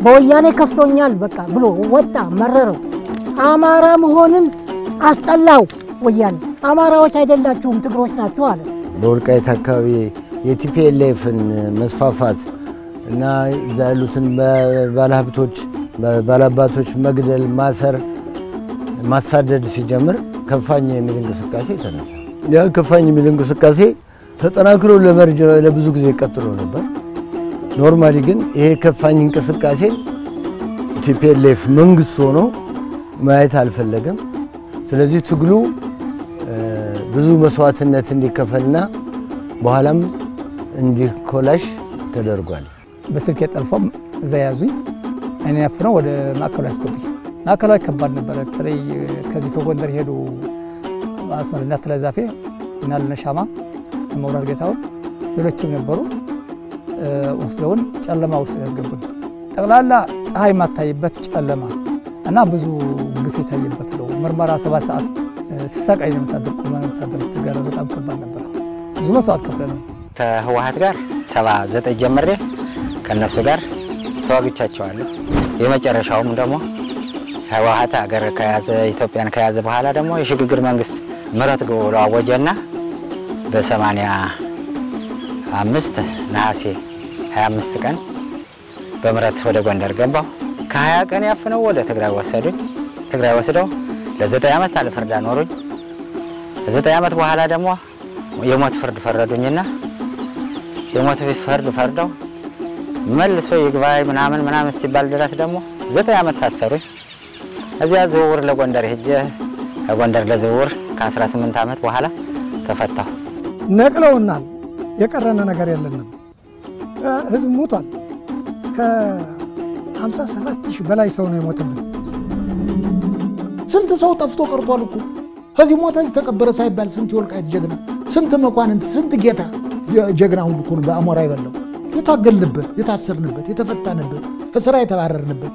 በወያኔ ከፍቶኛል በቃ ብሎ ወጣ፣ መረረው። አማራ መሆንን አስጠላው ወያኔ። አማራዎች አይደላችሁም ትግሮች ናችሁ አለ። በወልቃይት አካባቢ የቲፒኤልኤፍን መስፋፋት እና እዛ ያሉትን ባለሀብቶች ባላባቶች መግደል፣ ማሰር፣ ማሳደድ ሲጀምር ከፋኝ የሚል እንቅስቃሴ ተነሳ። ያ ከፋኝ የሚል እንቅስቃሴ ተጠናክሮ ለብዙ ጊዜ ቀጥሎ ነበር። ኖርማሊ ግን ይሄ ከፋኝ እንቅስቃሴ ቲፒኤልኤፍ መንግስት ሆኖ ማየት አልፈለገም። ስለዚህ ትግሉ ብዙ መስዋዕትነት እንዲከፈልና በኋላም እንዲኮላሽ ተደርጓል። በስልክ የጠልፎም እዛ ያዙኝ። እኔ ያፍነው ወደ ማዕከላዊ አስገቡኝ። ማዕከላዊ ከባድ ነበረ። በተለይ ከዚህ ከጎንደር ሄዱ አስመርና ተለዛፌ እና ለነሻማ መውራት ጌታውን ሌሎችም ነበሩ። ወስደውን ጨለማ ውስጥ ያስገቡን። ጠቅላላ ፀሐይ ማታይበት ጨለማ እና ብዙ ግፍ የታየበት ነው። ምርመራ 7 ሰዓት ሲሰቃይ ነው የምታደርጉት ጋር በጣም ከባድ ነበር። ብዙ መስዋዕት ከፍለናል። ከህወሓት ጋር 79 ጀምሬ ከነሱ ጋር ተዋግቻቸዋለሁ። የመጨረሻውም ደግሞ ህወሓት ሀገር ከያዘ ኢትዮጵያን ከያዘ በኋላ ደግሞ የሽግግር መንግስት ምህረት ብሎ አወጀና በ85 ነሐሴ 25 ቀን በምህረት ወደ ጎንደር ገባሁ። ከ20 ቀን ያፍነው ወደ ትግራይ ወሰዱኝ። ትግራይ ወስደው ለ9 ዓመት አለ ፍርድ አኖሩኝ። ለ9 ዓመት በኋላ ደግሞ የሞት ፍርድ ፈረዱኝና የሞት ፍርድ ፈርደው መልሶ ይግባይ ምናምን ሲባል ድረስ ደግሞ 9 ዓመት ታሰሩኝ። እዚያ ዝውውር ለጎንደር ሄጄ ለጎንደር ለዝውውር ከ18 ዓመት በኋላ ተፈታሁ። ነቅለውናል። የቀረነ ነገር የለንም። ህዝብ ሞቷል። ከ57,000 በላይ ሰው ነው የሞተበት። ስንት ሰው ጠፍቶ ቀርቷል እኮ ከዚህ ሞተ ተቀበረ ሳይባል ስንት የወልቃይት ጀግና፣ ስንት መኳንንት፣ ስንት ጌታ ጀግና ሁሉ እኮ በአሞራ ይበላው የታገልንበት፣ የታሰርንበት፣ የተፈታንበት፣ ከስራ የተባረርንበት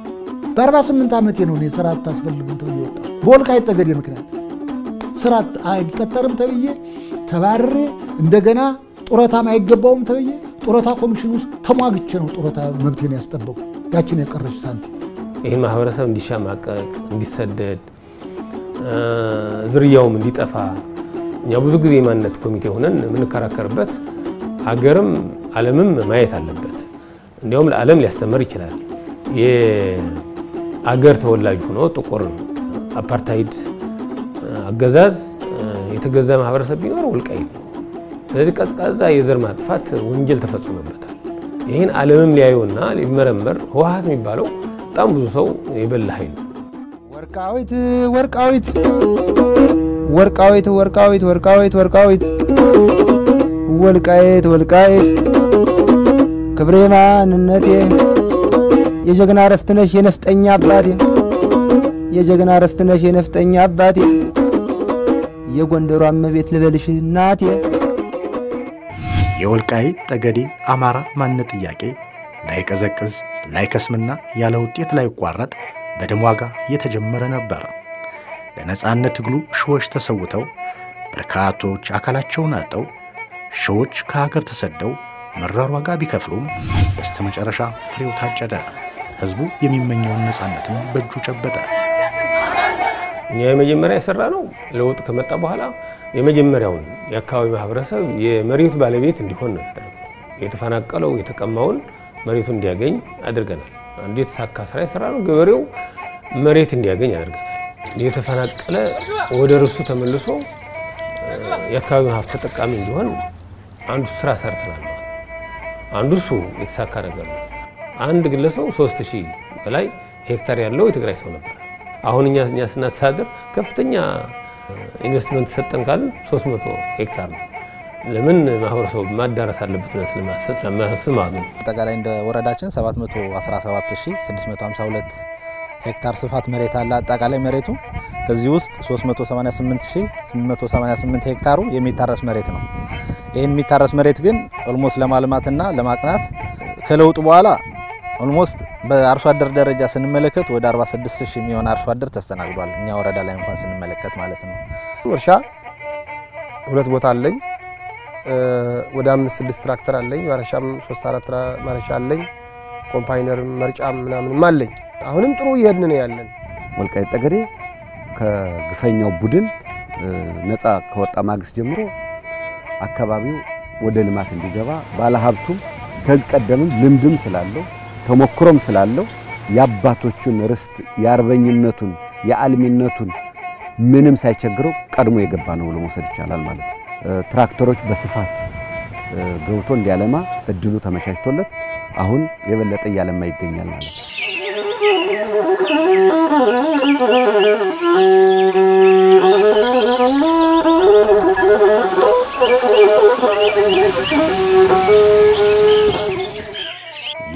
በ48 ዓመቴ ነው እኔ ስራ አታስፈልግም ተብዬ ወጣሁ። በወልቃይት ጠገዴ ምክንያት ስራ አይቀጠርም ተብዬ ተባረሬ እንደገና ጡረታም አይገባውም ተብዬ ጡረታ ኮሚሽን ውስጥ ተሟግቼ ነው ጡረታ መብቴን ያስጠበቁ። ያችን የቀረች ሳንቲም ይህ ማህበረሰብ እንዲሻማቀቅ፣ እንዲሰደድ፣ ዝርያውም እንዲጠፋ እኛ ብዙ ጊዜ የማንነት ኮሚቴ ሆነን የምንከራከርበት ሀገርም ዓለምም ማየት አለበት። እንዲያውም ለዓለም ሊያስተምር ይችላል። የአገር ተወላጅ ሆኖ ጥቁር አፓርታይድ አገዛዝ የተገዛ ማህበረሰብ ቢኖር ወልቃይት ነው። ስለዚህ ቀዝቃዛ የዘር ማጥፋት ወንጀል ተፈጽሞበታል። ይህን ዓለምም ሊያየውና ሊመረመር ህወሓት የሚባለው በጣም ብዙ ሰው የበላ ኃይል ነው። ወርቃዊት ወርቃዊት ወርቃዊት ወርቃዊት ወርቃዊት ወርቃዊት ወልቃይት ወልቃይት ክብሬ ማንነቴ የጀግና ረስትነሽ የነፍጠኛ አባቴ የጀግና ረስትነሽ የነፍጠኛ አባቴ የጎንደሯ እመቤት ልበልሽ እናቴ። የወልቃይት ጠገዴ አማራ ማንነት ጥያቄ ላይቀዘቅዝ ላይከስምና ያለ ውጤት ላይቋረጥ በደም ዋጋ የተጀመረ ነበር። ለነጻነት ትግሉ ሺዎች ተሰውተው በርካቶች አካላቸውን አጠው ሺዎች ከሀገር ተሰደው መራር ዋጋ ቢከፍሉም በስተመጨረሻ ፍሬው ታጨደ። ህዝቡ የሚመኘውን ነጻነትን በእጁ ጨበጠ። እኛ የመጀመሪያ የሰራ ነው ለውጥ ከመጣ በኋላ የመጀመሪያውን የአካባቢ ማህበረሰብ የመሬት ባለቤት እንዲሆን ነው ያደረገው። የተፈናቀለው የተቀማውን መሬቱ እንዲያገኝ አድርገናል። አንድ የተሳካ ስራ የሰራ ነው። ገበሬው መሬት እንዲያገኝ አድርገናል። የተፈናቀለ ወደ ርሱ ተመልሶ የአካባቢ ሀብት ተጠቃሚ እንዲሆን አንዱ ስራ ሰርተናል። አንዱ እሱ የተሳካ ነገር ነው። አንድ ግለሰብ 3000 በላይ ሄክታር ያለው የትግራይ ሰው ነበር። አሁን እኛ ስናስተዳድር ከፍተኛ ኢንቨስትመንት ሰጠን ካል 300 ሄክታር ነው። ለምን ማህበረሰቡ ማዳረስ አለበት ነው ስለማስብ ማለት ነው። አጠቃላይ እንደ ወረዳችን 717652 ሄክታር ስፋት መሬት አለ። አጠቃላይ መሬቱ ከዚህ ውስጥ 388888 ሄክታሩ የሚታረስ መሬት ነው። ይሄን የሚታረስ መሬት ግን ኦልሞስት ለማልማትና ለማቅናት ከለውጡ በኋላ ኦልሞስት በአርሶ አደር ደረጃ ስንመለከት ወደ 46000 የሚሆን አርሶ አደር ተስተናግዷል። እኛ ወረዳ ላይ እንኳን ስንመለከት ማለት ነው። እርሻ ሁለት ቦታ አለኝ። ወደ 5-6 ትራክተር አለኝ። ማረሻም 3-4 ማረሻ አለኝ። ኮምፓይነርም መርጫም ምናምንም አለኝ። አሁንም ጥሩ እየሄድን ነው ያለን። ወልቃይት ጠገዴ ከግፈኛው ቡድን ነፃ ከወጣ ማግስት ጀምሮ አካባቢው ወደ ልማት እንዲገባ ባለሀብቱም ከዚህ ቀደምም ልምድም ስላለው ተሞክሮም ስላለው የአባቶቹን ርስት የአርበኝነቱን የአልሚነቱን ምንም ሳይቸግረው ቀድሞ የገባ ነው ብሎ መውሰድ ይቻላል ማለት ነው። ትራክተሮች በስፋት ገብቶ እንዲያለማ እድሉ ተመቻችቶለት አሁን የበለጠ እያለማ ይገኛል ማለት ነው።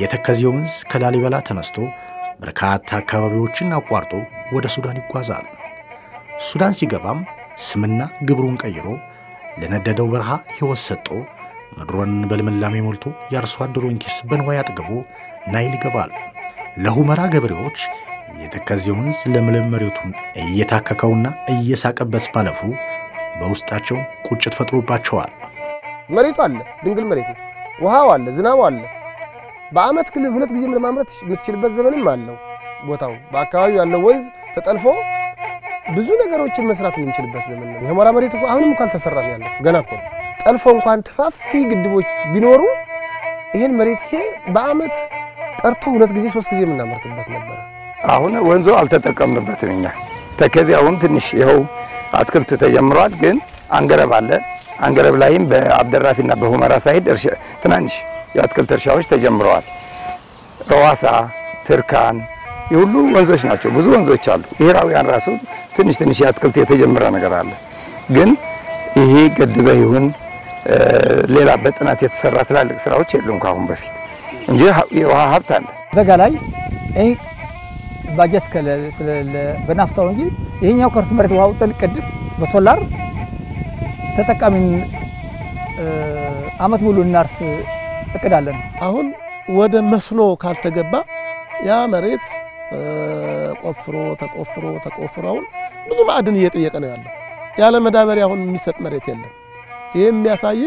የተከዜ ወንዝ ከላሊበላ ተነስቶ በርካታ አካባቢዎችን አቋርጦ ወደ ሱዳን ይጓዛል። ሱዳን ሲገባም ስምና ግብሩን ቀይሮ ለነደደው በረሃ ሕይወት ሰጥቶ ምድሩን በልምላሜ ሞልቶ የአርሶ አደሩን ኪስ በንዋይ አጥግቦ ናይል ይገባል። ለሁመራ ገበሬዎች የተከዜ ወንዝ ለምለም መሬቱን እየታከከውና እየሳቀበት ማለፉ በውስጣቸው ቁጭት ፈጥሮባቸዋል። መሬቱ አለ፣ ድንግል መሬት ነው። ውሃው አለ፣ ዝናቡ አለ። በአመት ክልል 2 ጊዜ ለማምረት የምትችልበት ዘመንም አለው። ቦታው በአካባቢው ያለው ወንዝ ተጠልፎ ብዙ ነገሮችን መስራት የምንችልበት ዘመን ነው። የሁመራ መሬት እኮ አሁንም እንኳን አልተሰራም ያለው ገና እኮ ጠልፎ እንኳን ተፋፊ ግድቦች ቢኖሩ ይሄን መሬት ይሄ በአመት ቀርቶ 2 ጊዜ 3 ጊዜ የምናመርትበት ነበር። አሁን ወንዙ አልተጠቀምንበትም እኛ። ተከዜ አሁን ትንሽ ይኸው አትክልት ተጀምሯል፣ ግን አንገረብ አለ። አንገረብ ላይም በአብደራፊና በሁመራ ሳይድ ትናንሽ የአትክልት እርሻዎች ተጀምረዋል። ረዋሳ፣ ትርካን የሁሉ ወንዞች ናቸው። ብዙ ወንዞች አሉ። ብሔራዊያን ራሱ ትንሽ ትንሽ የአትክልት የተጀመረ ነገር አለ። ግን ይሄ ገድበህ ይሁን ሌላ በጥናት የተሰራ ትላልቅ ስራዎች የሉም ካሁን በፊት። እንጂ የውሃ ሀብት አለ። በጋ ላይ ባጀት በናፍታው እንጂ ይሄኛው ከርስ መሬት ውሃ ውጥል ቅድም በሶላር ተጠቃሚን አመት ሙሉ እናርስ እቅዳለን። አሁን ወደ መስኖ ካልተገባ ያ መሬት ተቆፍሮ አሁን ብዙ ማዕድን እየጠየቀ ነው ያለው። ያለ መዳበሪያ አሁን የሚሰጥ መሬት የለም። ይሄ የሚያሳይ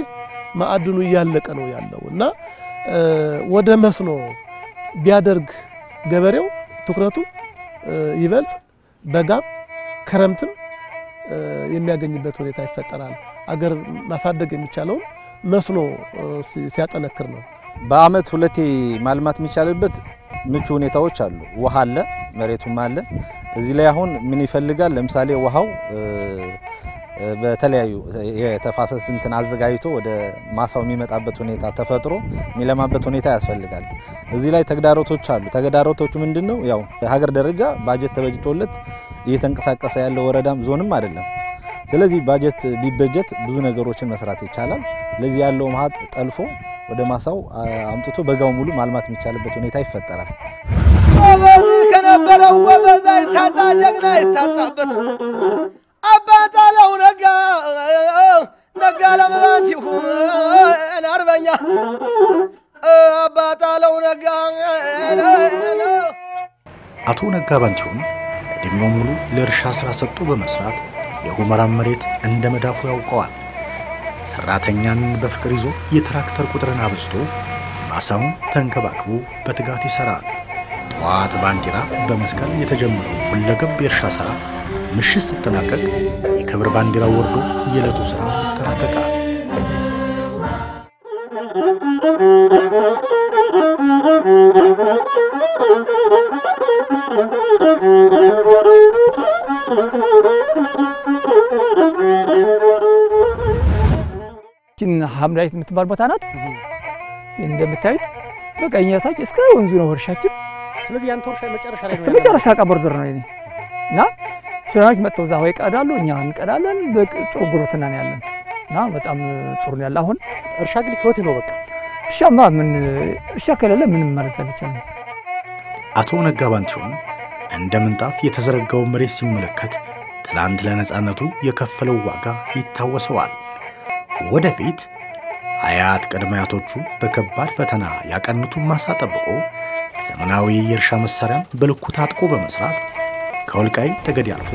ማዕድኑ እያለቀ ነው ያለው እና ወደ መስኖ ቢያደርግ ገበሬው ትኩረቱ ይበልጥ በጋም ክረምትም የሚያገኝበት ሁኔታ ይፈጠራል። አገር ማሳደግ የሚቻለው መስኖ ሲያጠነክር ነው። በአመት ሁለቴ ማልማት የሚቻልበት ምቹ ሁኔታዎች አሉ። ውሃ አለ፣ መሬቱም አለ። እዚህ ላይ አሁን ምን ይፈልጋል? ለምሳሌ ውሃው በተለያዩ የተፋሰስ እንትን አዘጋጅቶ ወደ ማሳው የሚመጣበት ሁኔታ ተፈጥሮ የሚለማበት ሁኔታ ያስፈልጋል። እዚህ ላይ ተግዳሮቶች አሉ። ተግዳሮቶቹ ምንድነው? ያው ሀገር ደረጃ ባጀት ተበጅቶለት እየተንቀሳቀሰ ያለው ወረዳም ዞንም አይደለም። ስለዚህ ባጀት ቢበጀት ብዙ ነገሮችን መስራት ይቻላል። ለዚህ ያለው ማሃት ጠልፎ ወደ ማሳው አምጥቶ በጋው ሙሉ ማልማት የሚቻልበት ሁኔታ ይፈጠራል። ወበዝ ከነበረው ወበዝ አይታጣ ጀግና ይታጣበት አባታለው ነጋ ለመባት ይሁን አርበኛ አባታለው ነጋ አቶ ነጋ ባንቲሁን እድሜው ሙሉ ለእርሻ ስራ ሰጥቶ በመስራት የሁመራን መሬት እንደ መዳፉ ያውቀዋል። ሰራተኛን በፍቅር ይዞ የትራክተር ቁጥርን አብዝቶ ማሳውን ተንከባክቦ በትጋት ይሰራል። ጠዋት ባንዲራ በመስቀል የተጀመረው ሁለገብ የእርሻ ስራ ምሽት ሲጠናቀቅ የክብር ባንዲራው ወርዶ የዕለቱ ስራ ይጠናቀቃል። ሐምራይት የምትባል ቦታ ናት። እንደምታዩት በቀኝታች እስከ ወንዙ ነው እርሻችን። ስለዚህ ያንተ እርሻ መጨረሻ ላይ ነው መጨረሻ ቀበርድር ነው ይሄ እና ሱናች መጥተው እዛ ሆይ ቀዳሉ፣ እኛ እንቀዳለን። በጥሩ ጉርብትና ነው ያለን እና በጣም ጥሩ ነው ያለ። አሁን እርሻ ግን ህይወት ነው በቃ። እርሻማ ምን እርሻ ከሌለ ምንም ማለት አይቻልም። አቶ ነጋ ባንቲሁን እንደ ምንጣፍ የተዘረጋው መሬት ሲመለከት ትላንት ለነጻነቱ የከፈለው ዋጋ ይታወሰዋል። ወደፊት አያት ቅድመ አያቶቹ በከባድ ፈተና ያቀኑትን ማሳ ጠብቆ ዘመናዊ የእርሻ መሳሪያን በልኩ ታጥቆ በመስራት ከወልቃይት ጠገዴ አልፎ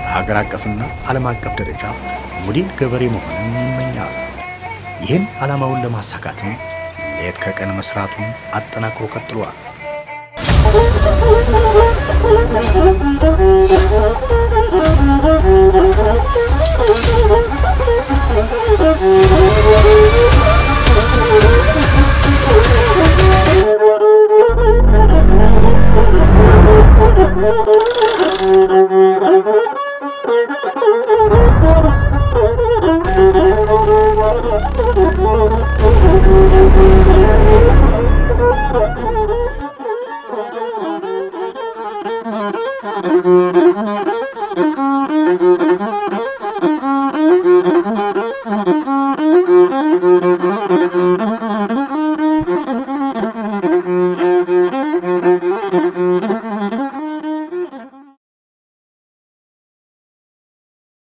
በሀገር አቀፍና ዓለም አቀፍ ደረጃ ሞዴል ገበሬ መሆንን ይመኛል። ይህን ዓላማውን ለማሳካትም ሌት ከቀን መስራቱን አጠናክሮ ቀጥሏል።